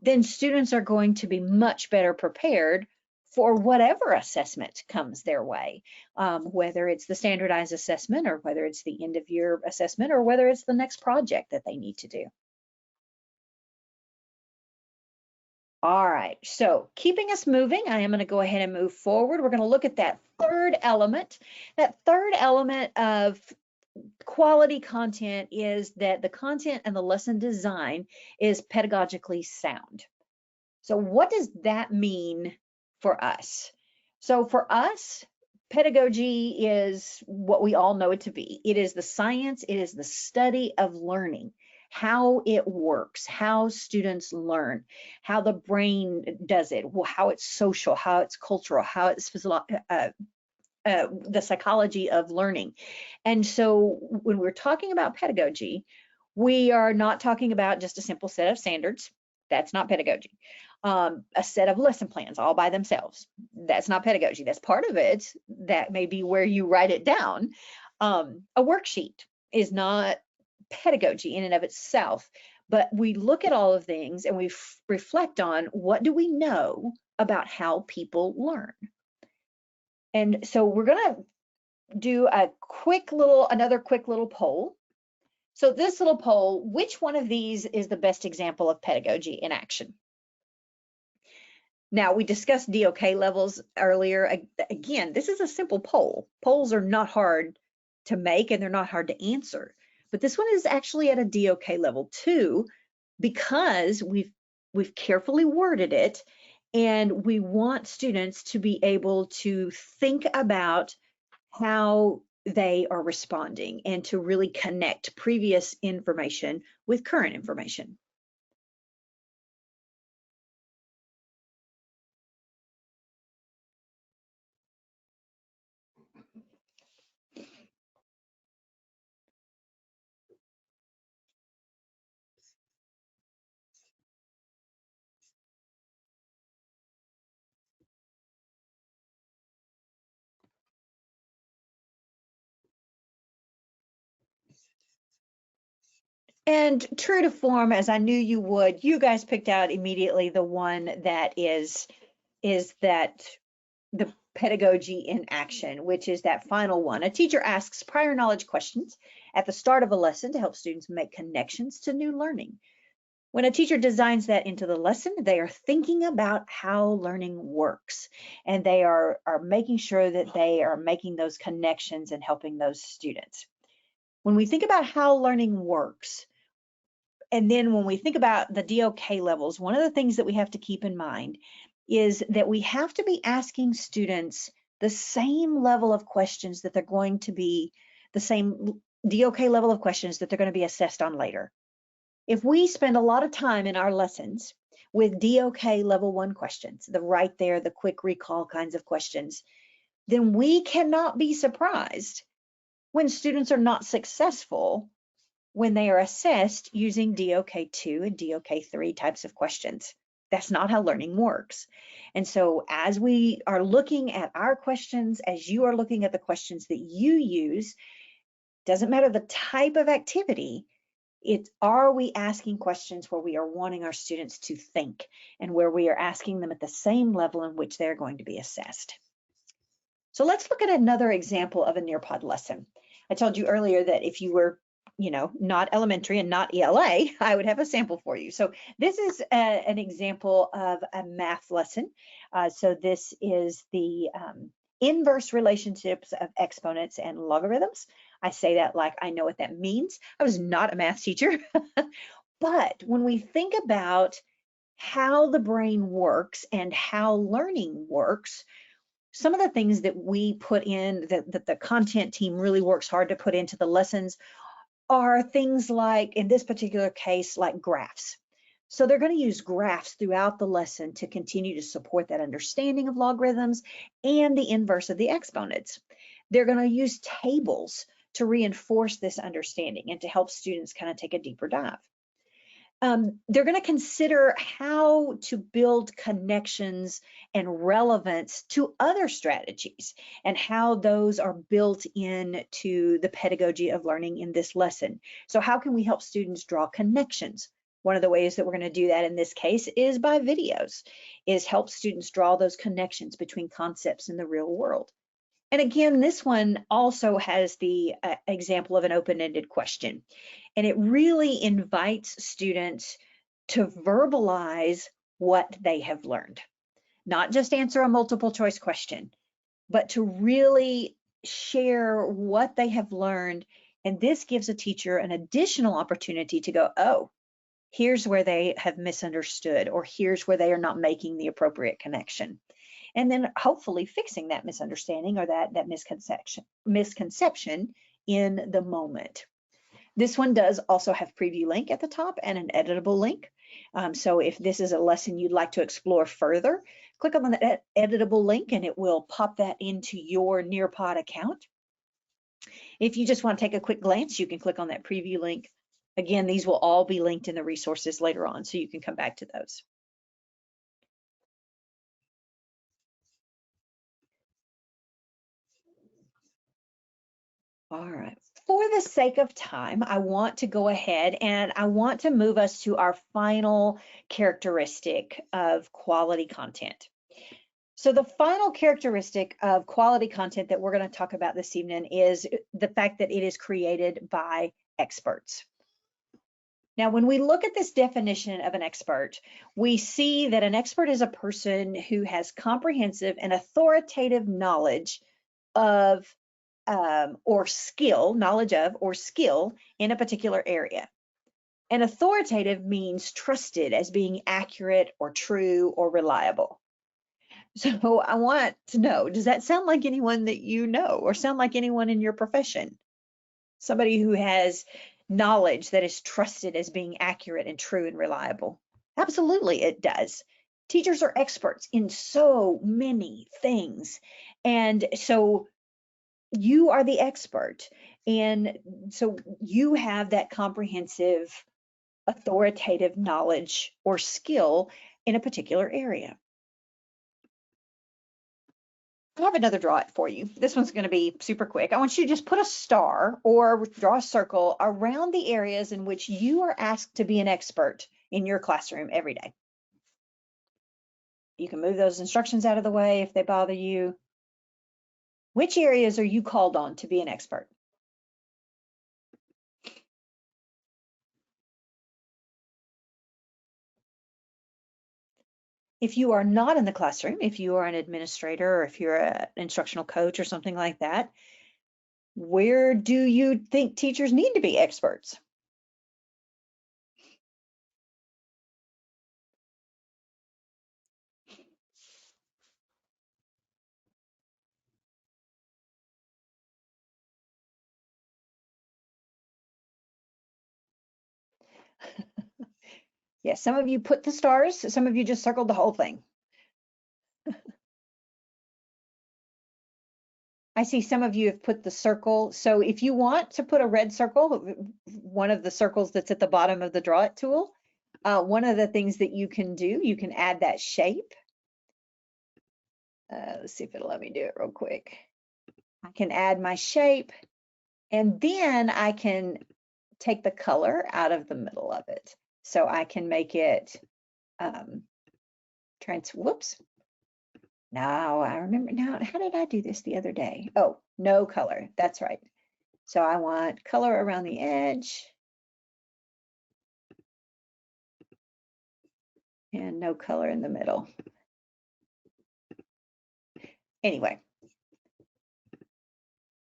then students are going to be much better prepared for whatever assessment comes their way, whether it's the standardized assessment or whether it's the end of year assessment or whether it's the next project that they need to do. All right, so keeping us moving, I am going to go ahead and move forward. We're going to look at that third element. That third element of quality content is that the content and the lesson design is pedagogically sound. So what does that mean for us? So for us, pedagogy is what we all know it to be. It is the science, it is the study of learning, how it works, how students learn, how the brain does it, how it's social, how it's cultural, how it's the psychology of learning. And so when we're talking about pedagogy, we are not talking about just a simple set of standards. That's not pedagogy. A set of lesson plans all by themselves. That's not pedagogy. That's part of it. That may be where you write it down. A worksheet is not pedagogy in and of itself, but we look at all of things and we reflect on what do we know about how people learn. And so we're going to do another quick little poll. So this little poll, which one of these is the best example of pedagogy in action? Now, we discussed DOK levels earlier. Again, this is a simple poll. Polls are not hard to make and they're not hard to answer. But this one is actually at a DOK level 2 because we've carefully worded it and we want students to be able to think about how they are responding and to really connect previous information with current information. And true to form, as I knew you would, you guys picked out immediately the one that is that the pedagogy in action, which is that final one. A teacher asks prior knowledge questions at the start of a lesson to help students make connections to new learning. When a teacher designs that into the lesson, they are thinking about how learning works, and they are making sure that they are making those connections and helping those students. When we think about how learning works, and then when we think about the DOK levels, one of the things that we have to keep in mind is that we have to be asking students the same level of questions that they're going to be, the same DOK level of questions that they're going to be assessed on later. If we spend a lot of time in our lessons with DOK level 1 questions, the right there, the quick recall kinds of questions, then we cannot be surprised when students are not successful when they are assessed using DOK2 and DOK3 types of questions. That's not how learning works. And so as we are looking at our questions, as you are looking at the questions that you use, doesn't matter the type of activity, are we asking questions where we are wanting our students to think and where we are asking them at the same level in which they're going to be assessed. So let's look at another example of a Nearpod lesson. I told you earlier that if you were, not elementary and not ELA, I would have a sample for you. So this is an example of a math lesson. So this is the inverse relationships of exponents and logarithms. I say that like I know what that means. I was not a math teacher, but when we think about how the brain works and how learning works, some of the things that we put in, that the content team really works hard to put into the lessons, are things like, in this particular case, like graphs. So they're going to use graphs throughout the lesson to continue to support that understanding of logarithms and the inverse of the exponents. They're going to use tables to reinforce this understanding and to help students kind of take a deeper dive. They're going to consider how to build connections and relevance to other strategies and how those are built into the pedagogy of learning in this lesson. So how can we help students draw connections? One of the ways that we're going to do that in this case is by videos, is help students draw those connections between concepts in the real world. And again, this one also has the example of an open-ended question. And it really invites students to verbalize what they have learned. Not just answer a multiple choice question, but to really share what they have learned. And this gives a teacher an additional opportunity to go, oh, here's where they have misunderstood, or here's where they are not making the appropriate connection. And then hopefully fixing that misunderstanding or that misconception in the moment. This one does also have preview link at the top and an editable link. So if this is a lesson you'd like to explore further, click on that editable link and it will pop that into your Nearpod account. If you just want to take a quick glance, you can click on that preview link. Again, these will all be linked in the resources later on, so you can come back to those. All right, for the sake of time, I want to go ahead and I want to move us to our final characteristic of quality content. So the final characteristic of quality content that we're going to talk about this evening is the fact that it is created by experts. Now, when we look at this definition of an expert, we see that an expert is a person who has comprehensive and authoritative knowledge of or skill, knowledge of or skill in a particular area. And authoritative means trusted as being accurate or true or reliable. So I want to know, does that sound like anyone that you know or sound like anyone in your profession? Somebody who has knowledge that is trusted as being accurate and true and reliable? Absolutely, it does. Teachers are experts in so many things. And so you are the expert. And so you have that comprehensive, authoritative knowledge or skill in a particular area. I have another draw it for you. This one's going to be super quick. I want you to just put a star or draw a circle around the areas in which you are asked to be an expert in your classroom every day. You can move those instructions out of the way if they bother you. Which areas are you called on to be an expert? If you are not in the classroom, if you are an administrator or if you're an instructional coach or something like that, where do you think teachers need to be experts? Yes, some of you put the stars, some of you just circled the whole thing. I see some of you have put the circle. So if you want to put a red circle, one of the circles that's at the bottom of the Draw It tool, one of the things that you can do, you can add that shape. Let's see if it'll let me do it real quick. I can add my shape, and then I can take the color out of the middle of it. So I can make it, whoops. Now I remember, now how did I do this the other day? Oh, no color, that's right. So I want color around the edge and no color in the middle. Anyway,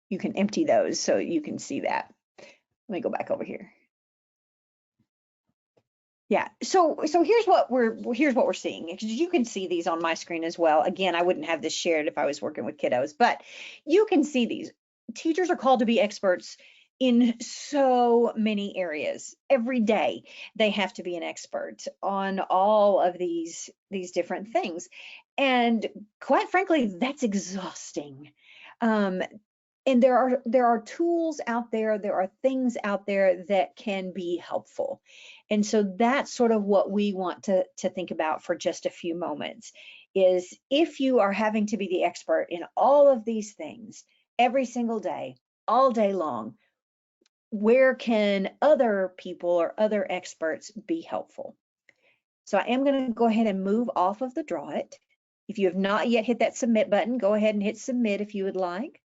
you can empty those so you can see that. Let me go back over here. Yeah, so here's what we're seeing, because you can see these on my screen as well. Again, I wouldn't have this shared if I was working with kiddos, but you can see these. Teachers are called to be experts in so many areas. Every day they have to be an expert on all of these different things. And quite frankly, that's exhausting. And there are tools out there, there are things out there that can be helpful. And so that's sort of what we want to think about for just a few moments, is if you are having to be the expert in all of these things every single day, all day long, where can other people or other experts be helpful? So I am going to go ahead and move off of the Draw It. If you have not yet hit that submit button, go ahead and hit submit if you would like.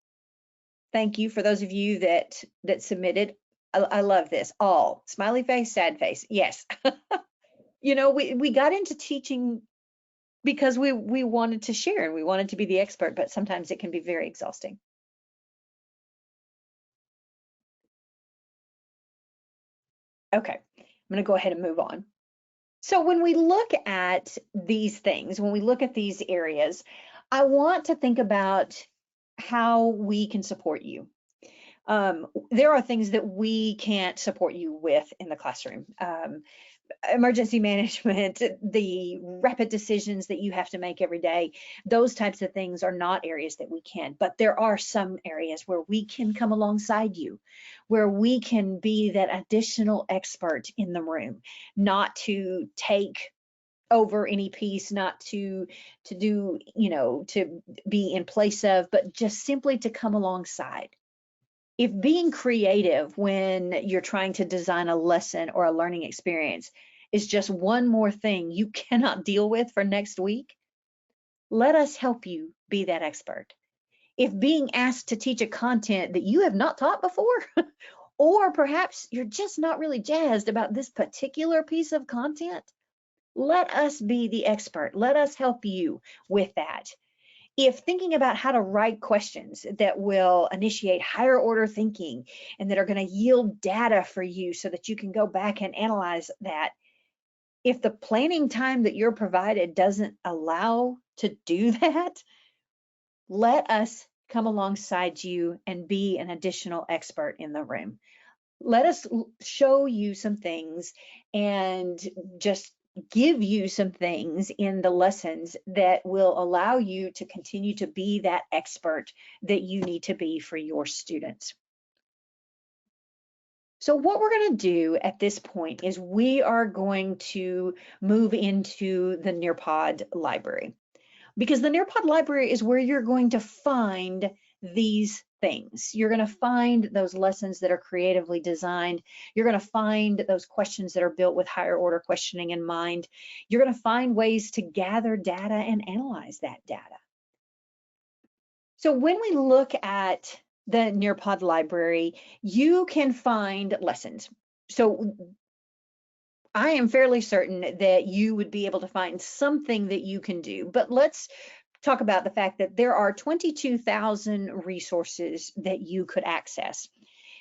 Thank you for those of you that submitted. I love this. All smiley face, sad face. Yes. You know, we got into teaching because we wanted to share and we wanted to be the expert, but sometimes it can be very exhausting. Okay, I'm going to go ahead and move on. So when we look at these things, when we look at these areas, I want to think about how we can support you. There are things that we can't support you with in the classroom. Emergency management, the rapid decisions that you have to make every day, those types of things are not areas that we can, but there are some areas where we can come alongside you, where we can be that additional expert in the room, not to take over any piece, not to do, you know, to be in place of, but just simply to come alongside. If being creative when you're trying to design a lesson or a learning experience is just one more thing you cannot deal with for next week, let us help you be that expert. If being asked to teach a content that you have not taught before, or perhaps you're just not really jazzed about this particular piece of content, let us be the expert. Let us help you with that. If thinking about how to write questions that will initiate higher order thinking and that are going to yield data for you so that you can go back and analyze that, if the planning time that you're provided doesn't allow to do that, let us come alongside you and be an additional expert in the room. Let us show you some things and just give you some things in the lessons that will allow you to continue to be that expert that you need to be for your students. So what we're going to do at this point is we are going to move into the Nearpod library, because the Nearpod library is where you're going to find these things. You're going to find those lessons that are creatively designed. You're going to find those questions that are built with higher order questioning in mind. You're going to find ways to gather data and analyze that data. So when we look at the Nearpod library, you can find lessons. So I am fairly certain that you would be able to find something that you can do, but let's talk about the fact that there are 22,000 resources that you could access.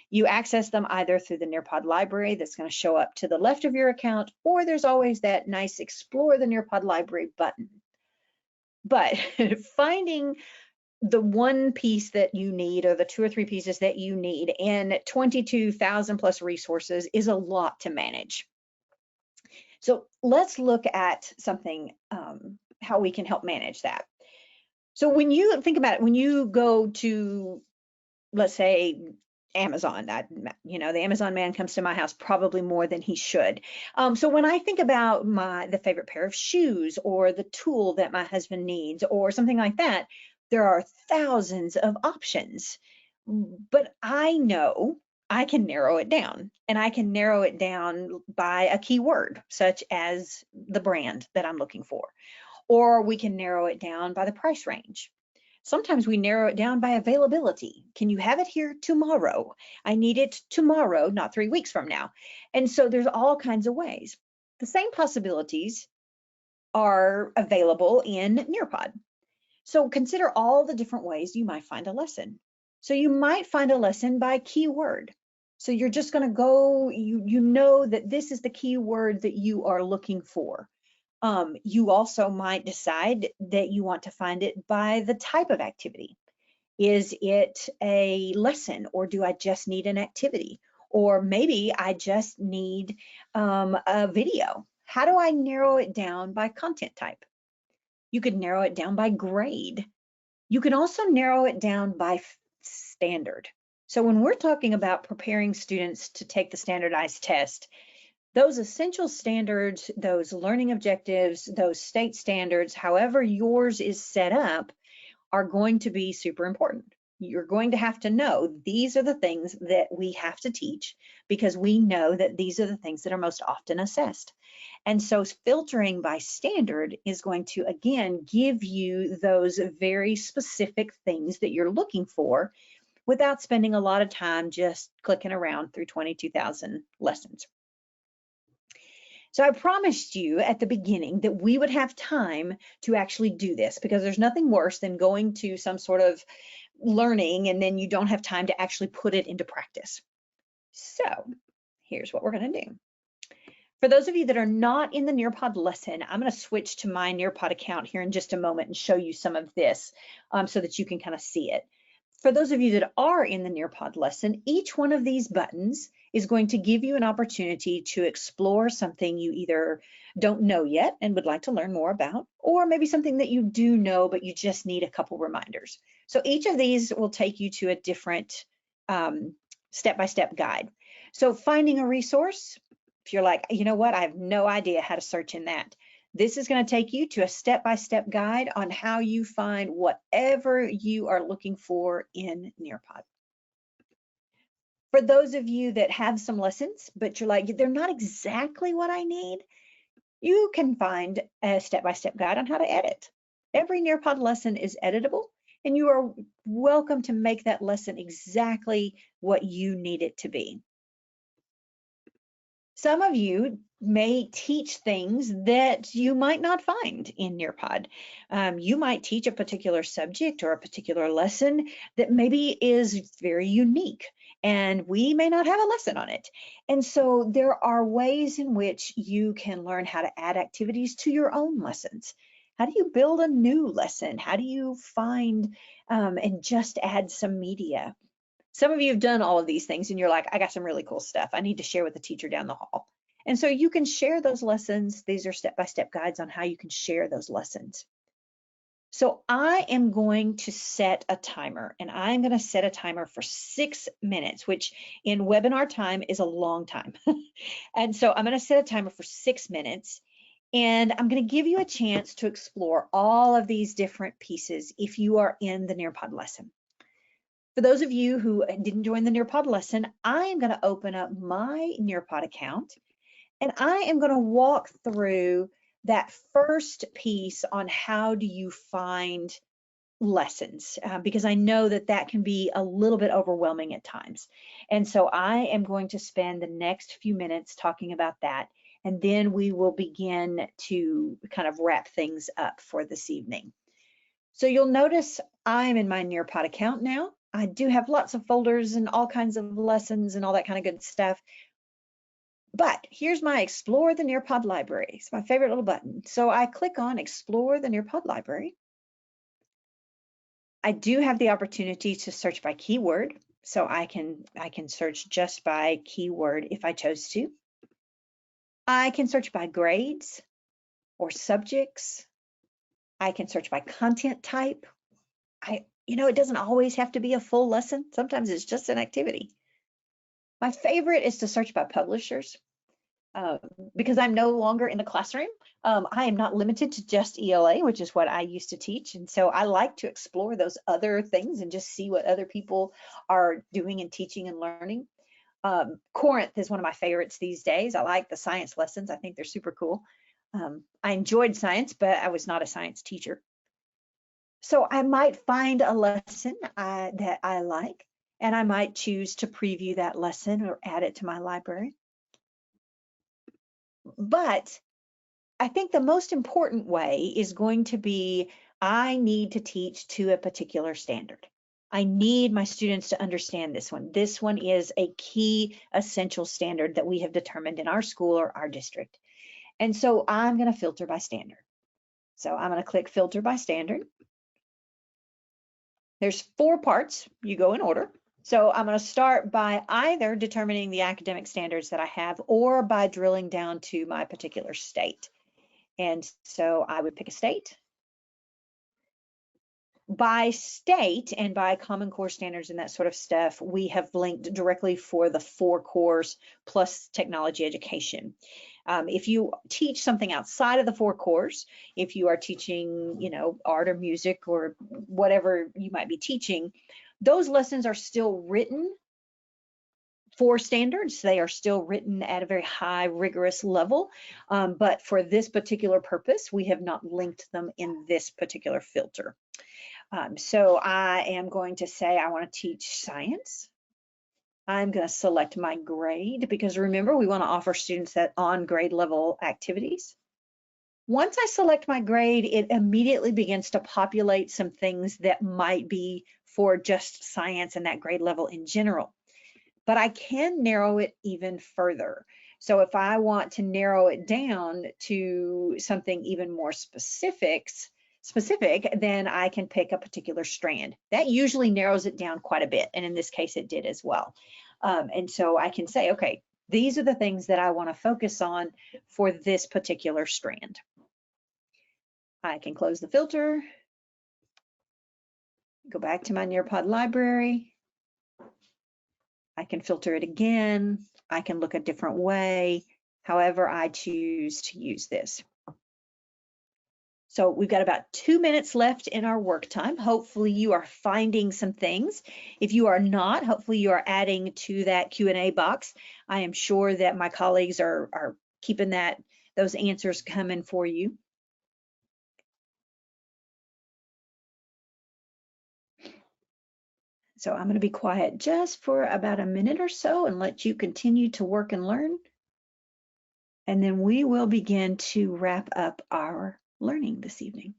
You access them either through the Nearpod library that's going to show up to the left of your account, or there's always that nice Explore the Nearpod library button. But finding the one piece that you need, or the 2 or 3 pieces that you need, and 22,000 plus resources is a lot to manage. So let's look at something, how we can help manage that. So when you think about it, when you go to, let's say, Amazon, the Amazon man comes to my house probably more than he should. So when I think about the favorite pair of shoes or the tool that my husband needs or something like that, there are thousands of options. But I know I can narrow it down, and I can narrow it down by a keyword, such as the brand that I'm looking for, or we can narrow it down by the price range. Sometimes we narrow it down by availability. Can you have it here tomorrow? I need it tomorrow, not 3 weeks from now. And so there's all kinds of ways. The same possibilities are available in Nearpod. So consider all the different ways you might find a lesson. So you might find a lesson by keyword. So you're just going to go, you know that this is the keyword that you are looking for. You also might decide that you want to find it by the type of activity. Is it a lesson, or do I just need an activity? Or maybe I just need a video. How do I narrow it down by content type? You could narrow it down by grade. You can also narrow it down by standard. So when we're talking about preparing students to take the standardized test, those essential standards, those learning objectives, those state standards, however yours is set up, are going to be super important. You're going to have to know these are the things that we have to teach, because we know that these are the things that are most often assessed. And so filtering by standard is going to, again, give you those very specific things that you're looking for without spending a lot of time just clicking around through 22,000 lessons. So I promised you at the beginning that we would have time to actually do this, because there's nothing worse than going to some sort of learning and then you don't have time to actually put it into practice. So here's what we're going to do. For those of you that are not in the Nearpod lesson, I'm going to switch to my Nearpod account here in just a moment and show you some of this so that you can kind of see it. For those of you that are in the Nearpod lesson, each one of these buttons is going to give you an opportunity to explore something you either don't know yet and would like to learn more about, or maybe something that you do know but you just need a couple reminders. So each of these will take you to a different step-by-step guide. So finding a resource, if you're like, you know what, I have no idea how to search in that, this is going to take you to a step-by-step guide on how you find whatever you are looking for in Nearpod. For those of you that have some lessons, but you're like, they're not exactly what I need, you can find a step-by-step guide on how to edit. Every Nearpod lesson is editable, and you are welcome to make that lesson exactly what you need it to be. Some of you may teach things that you might not find in Nearpod. You might teach a particular subject or a particular lesson that maybe is very unique, and we may not have a lesson on it. And so there are ways in which you can learn how to add activities to your own lessons. How do you build a new lesson? How do you find and just add some media? Some of you have done all of these things and you're like, I got some really cool stuff I need to share with the teacher down the hall. And so you can share those lessons. These are step-by-step guides on how you can share those lessons. So I am going to set a timer, and I'm going to set a timer for 6 minutes, which in webinar time is a long time. And so I'm going to set a timer for 6 minutes, and I'm going to give you a chance to explore all of these different pieces if you are in the Nearpod lesson. For those of you who didn't join the Nearpod lesson, I am going to open up my Nearpod account, and I am going to walk through that first piece on how do you find lessons, because I know that that can be a little bit overwhelming at times. And so I am going to spend the next few minutes talking about that, and then we will begin to kind of wrap things up for this evening. So you'll notice I'm in my Nearpod account now. I do have lots of folders and all kinds of lessons and all that kind of good stuff. But here's my Explore the Nearpod Library. It's my favorite little button. So I click on Explore the Nearpod Library. I do have the opportunity to search by keyword. So I can search just by keyword if I chose to. I can search by grades or subjects. I can search by content type. It doesn't always have to be a full lesson. Sometimes it's just an activity. My favorite is to search by publishers. Uh, because I'm no longer in the classroom, I am not limited to just ELA, which is what I used to teach. And so I like to explore those other things and just see what other people are doing and teaching and learning. Corinth is one of my favorites these days. I like the science lessons. I think they're super cool. I enjoyed science, but I was not a science teacher. So I might find a lesson that I like, and I might choose to preview that lesson or add it to my library. But I think the most important way is going to be I need to teach to a particular standard. I need my students to understand this one. This one is a key essential standard that we have determined in our school or our district. And so I'm going to filter by standard. So I'm going to click filter by standard. There's 4 parts. You go in order. So I'm going to start by either determining the academic standards that I have or by drilling down to my particular state. And so I would pick a state. By state and by Common Core standards and that sort of stuff, we have linked directly for the 4 cores plus technology education. If you teach something outside of the 4 cores, if you are teaching, art or music or whatever you might be teaching, those lessons are still written for standards. They are still written at a very high, rigorous level. But for this particular purpose, we have not linked them in this particular filter. So I am going to say I want to teach science. I'm going to select my grade because remember, we want to offer students that on grade level activities. Once I select my grade, it immediately begins to populate some things that might be for just science and that grade level in general. But I can narrow it even further. So if I want to narrow it down to something even more specific, then I can pick a particular strand. That usually narrows it down quite a bit. And in this case, it did as well. And so I can say, okay, these are the things that I want to focus on for this particular strand. I can close the filter, go back to my Nearpod library. I can filter it again. I can look a different way, however I choose to use this. So we've got about 2 minutes left in our work time. Hopefully you are finding some things. If you are not, hopefully you are adding to that Q&A box. I am sure that my colleagues are keeping those answers coming for you. So I'm going to be quiet just for about a minute or so and let you continue to work and learn. And then we will begin to wrap up our learning this evening.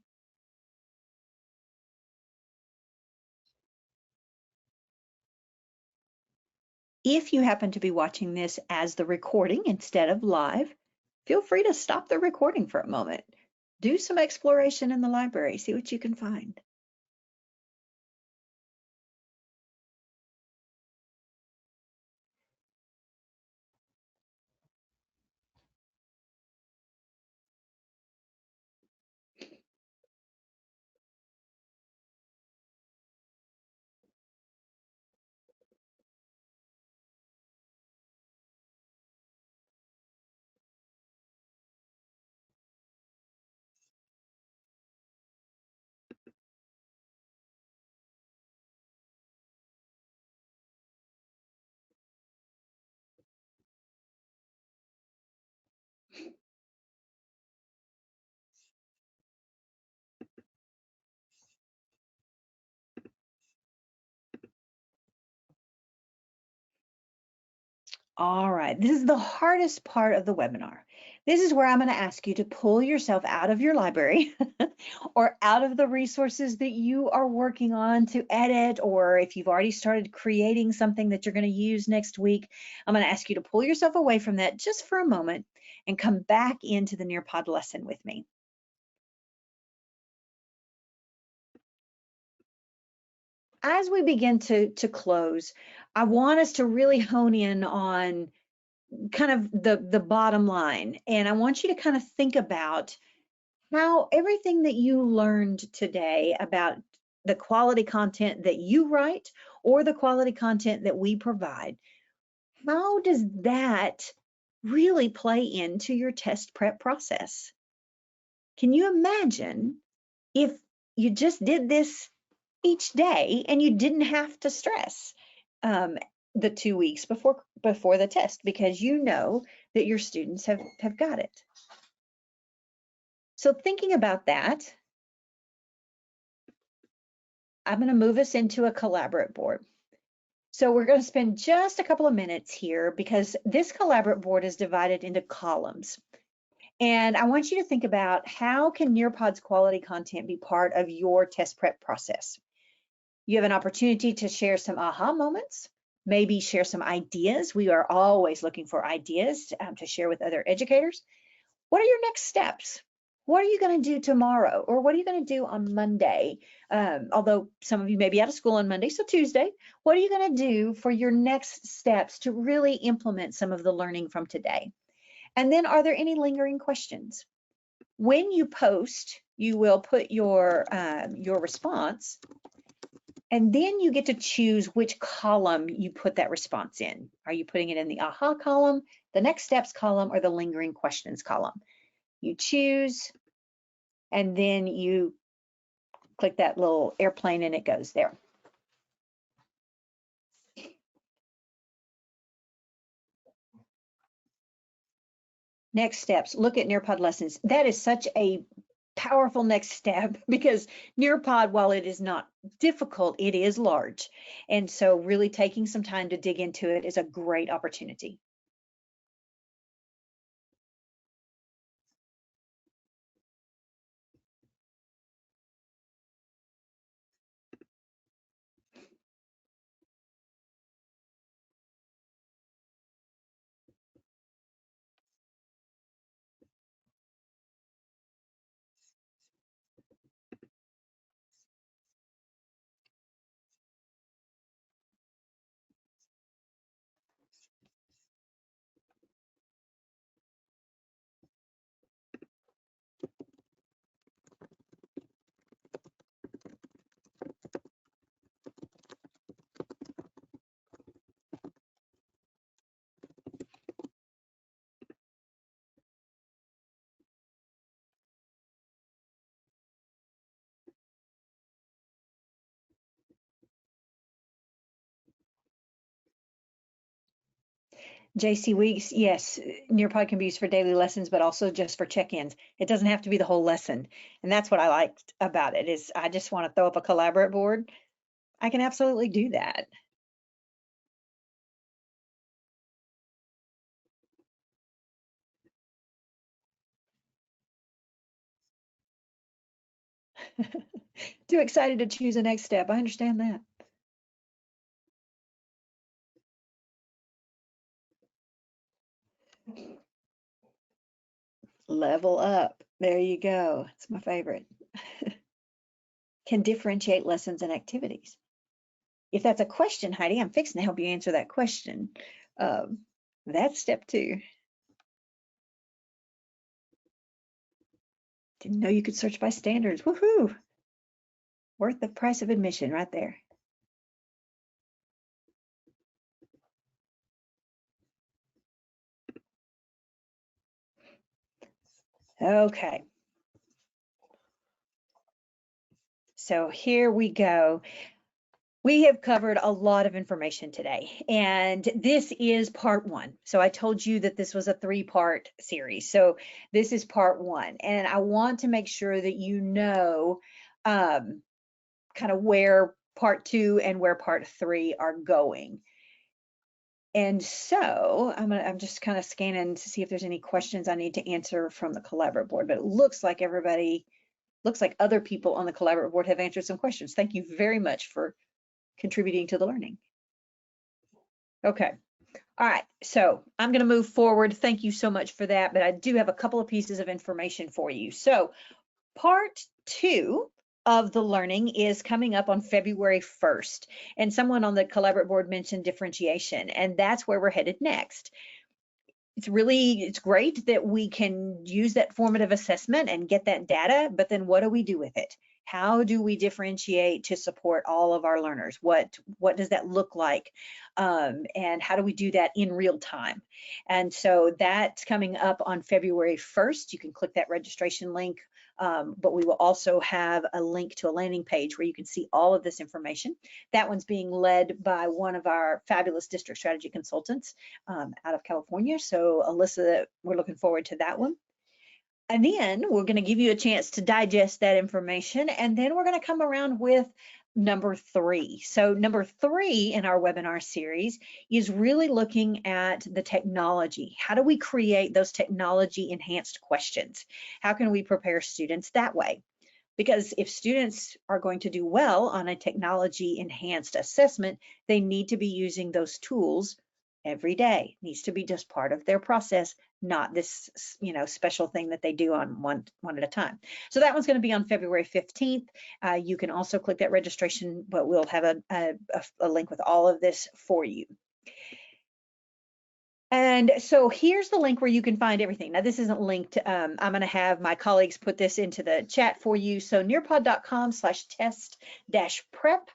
If you happen to be watching this as the recording instead of live, feel free to stop the recording for a moment. Do some exploration in the library, see what you can find. All right, this is the hardest part of the webinar. This is where I'm going to ask you to pull yourself out of your library or out of the resources that you are working on to edit, or if you've already started creating something that you're going to use next week, I'm going to ask you to pull yourself away from that just for a moment and come back into the Nearpod lesson with me. As we begin to close, I want us to really hone in on kind of the bottom line. And I want you to kind of think about how everything that you learned today about the quality content that you write or the quality content that we provide, how does that really play into your test prep process? Can you imagine if you just did this each day and you didn't have to stress the 2 weeks before the test, because you know that your students have got it? So thinking about that, I'm going to move us into a collaborate board. So we're going to spend just a couple of minutes here because this collaborate board is divided into columns. And I want you to think about, how can Nearpod's quality content be part of your test prep process? You have an opportunity to share some aha moments, maybe share some ideas. We are always looking for ideas to share with other educators. What are your next steps? What are you going to do tomorrow? Or what are you going to do on Monday? Although some of you may be out of school on Monday, so Tuesday. What are you going to do for your next steps to really implement some of the learning from today? And then, are there any lingering questions? When you post, you will put your response, and then you get to choose which column you put that response in. Are you putting it in the aha column, the next steps column, or the lingering questions column? You choose, and then you click that little airplane and it goes there. Next steps, look at Nearpod lessons. That is such a powerful next step, because Nearpod, while it is not difficult, it is large. And so really taking some time to dig into it is a great opportunity. JC Weeks, yes, Nearpod can be used for daily lessons, but also just for check-ins. It doesn't have to be the whole lesson. And that's what I liked about it, is I just want to throw up a collaborate board. I can absolutely do that. Too excited to choose the next step. I understand that. Level up. There you go. It's my favorite. Can differentiate lessons and activities. If that's a question, Heidi, I'm fixing to help you answer that question. That's step 2. Didn't know you could search by standards. Woohoo! Worth the price of admission right there. Okay. So here we go. We have covered a lot of information today, and this is part 1. So I told you that this was a 3-part series. So this is part 1, and I want to make sure that you know kind of where part 2 and where part 3 are going. And so I'm just kind of scanning to see if there's any questions I need to answer from the collaborate board, but it looks like other people on the collaborate board have answered some questions. Thank you very much for contributing to the learning. Okay. All right, so I'm going to move forward. Thank you so much for that, but I do have a couple of pieces of information for you. So part 2 of the learning is coming up on February 1st, and someone on the collaborate board mentioned differentiation, and that's where we're headed next. it's great that we can use that formative assessment and get that data, but then what do we do with it? How do we differentiate to support all of our learners? What does that look like? And how do we do that in real time? And so that's coming up on February 1st. You can click that registration link, but we will also have a link to a landing page where you can see all of this information. That one's being led by one of our fabulous district strategy consultants out of California. So Alyssa, we're looking forward to that one. And then we're going to give you a chance to digest that information, and then we're going to come around with number 3. So number 3 in our webinar series is really looking at the technology. How do we create those technology enhanced questions? How can we prepare students that way? Because if students are going to do well on a technology enhanced assessment, they need to be using those tools every day. It needs to be just part of their process, not this, special thing that they do on one at a time. So that one's going to be on February 15th. You can also click that registration, but we'll have a link with all of this for you. And so here's the link where you can find everything. Now, this isn't linked. I'm going to have my colleagues put this into the chat for you. So nearpod.com/test-prep.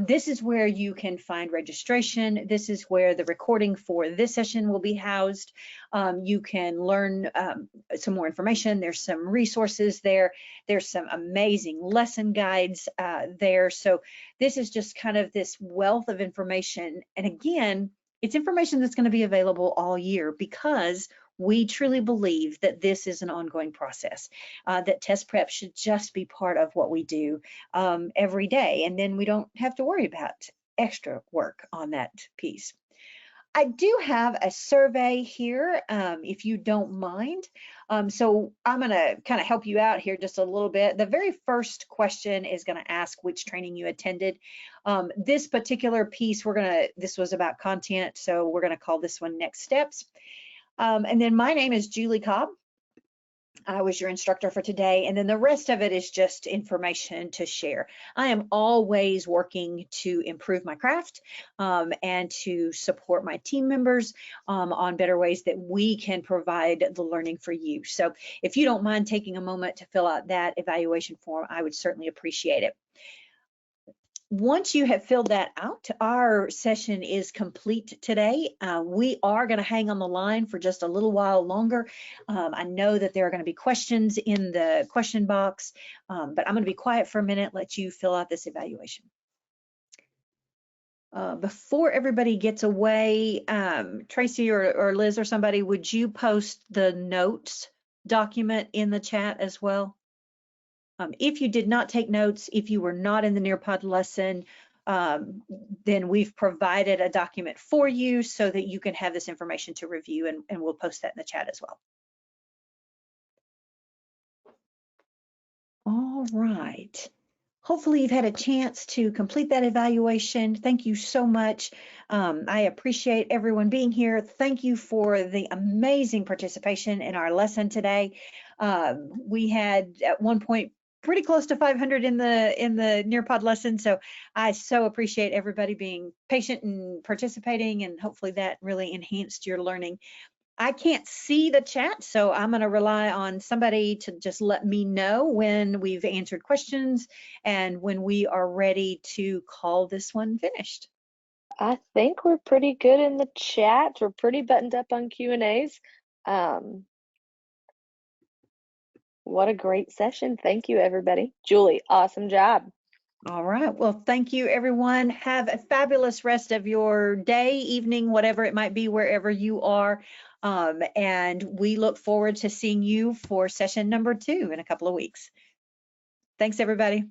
This is where you can find registration. This is where the recording for this session will be housed. You can learn some more information. There's some resources there. There's some amazing lesson guides there. So this is just kind of this wealth of information. And again, it's information that's going to be available all year because we truly believe that this is an ongoing process, that test prep should just be part of what we do every day. And then we don't have to worry about extra work on that piece. I do have a survey here, if you don't mind. So I'm going to kind of help you out here just a little bit. The very first question is going to ask which training you attended. This particular piece, this was about content, so we're going to call this one Next Steps. And then my name is Julie Cobb. I was your instructor for today, and then the rest of it is just information to share. I am always working to improve my craft and to support my team members on better ways that we can provide the learning for you. So if you don't mind taking a moment to fill out that evaluation form, I would certainly appreciate it. Once you have filled that out, our session is complete today. We are going to hang on the line for just a little while longer. I know that there are going to be questions in the question box, but I'm going to be quiet for a minute, let you fill out this evaluation. Before everybody gets away, Tracy or Liz or somebody, would you post the notes document in the chat as well? If you did not take notes, if you were not in the Nearpod lesson, then we've provided a document for you so that you can have this information to review, and we'll post that in the chat as well. All right. Hopefully you've had a chance to complete that evaluation. Thank you so much. I appreciate everyone being here. Thank you for the amazing participation in our lesson today. We had at one point pretty close to 500 in the Nearpod lesson. So I so appreciate everybody being patient and participating, and hopefully that really enhanced your learning. I can't see the chat, so I'm going to rely on somebody to just let me know when we've answered questions and when we are ready to call this one finished. I think we're pretty good in the chat. We're pretty buttoned up on Q&As. What a great session. Thank you, everybody. Julie, awesome job. All right. Well, thank you, everyone. Have a fabulous rest of your day, evening, whatever it might be, wherever you are. And we look forward to seeing you for session number 2 in a couple of weeks. Thanks, everybody.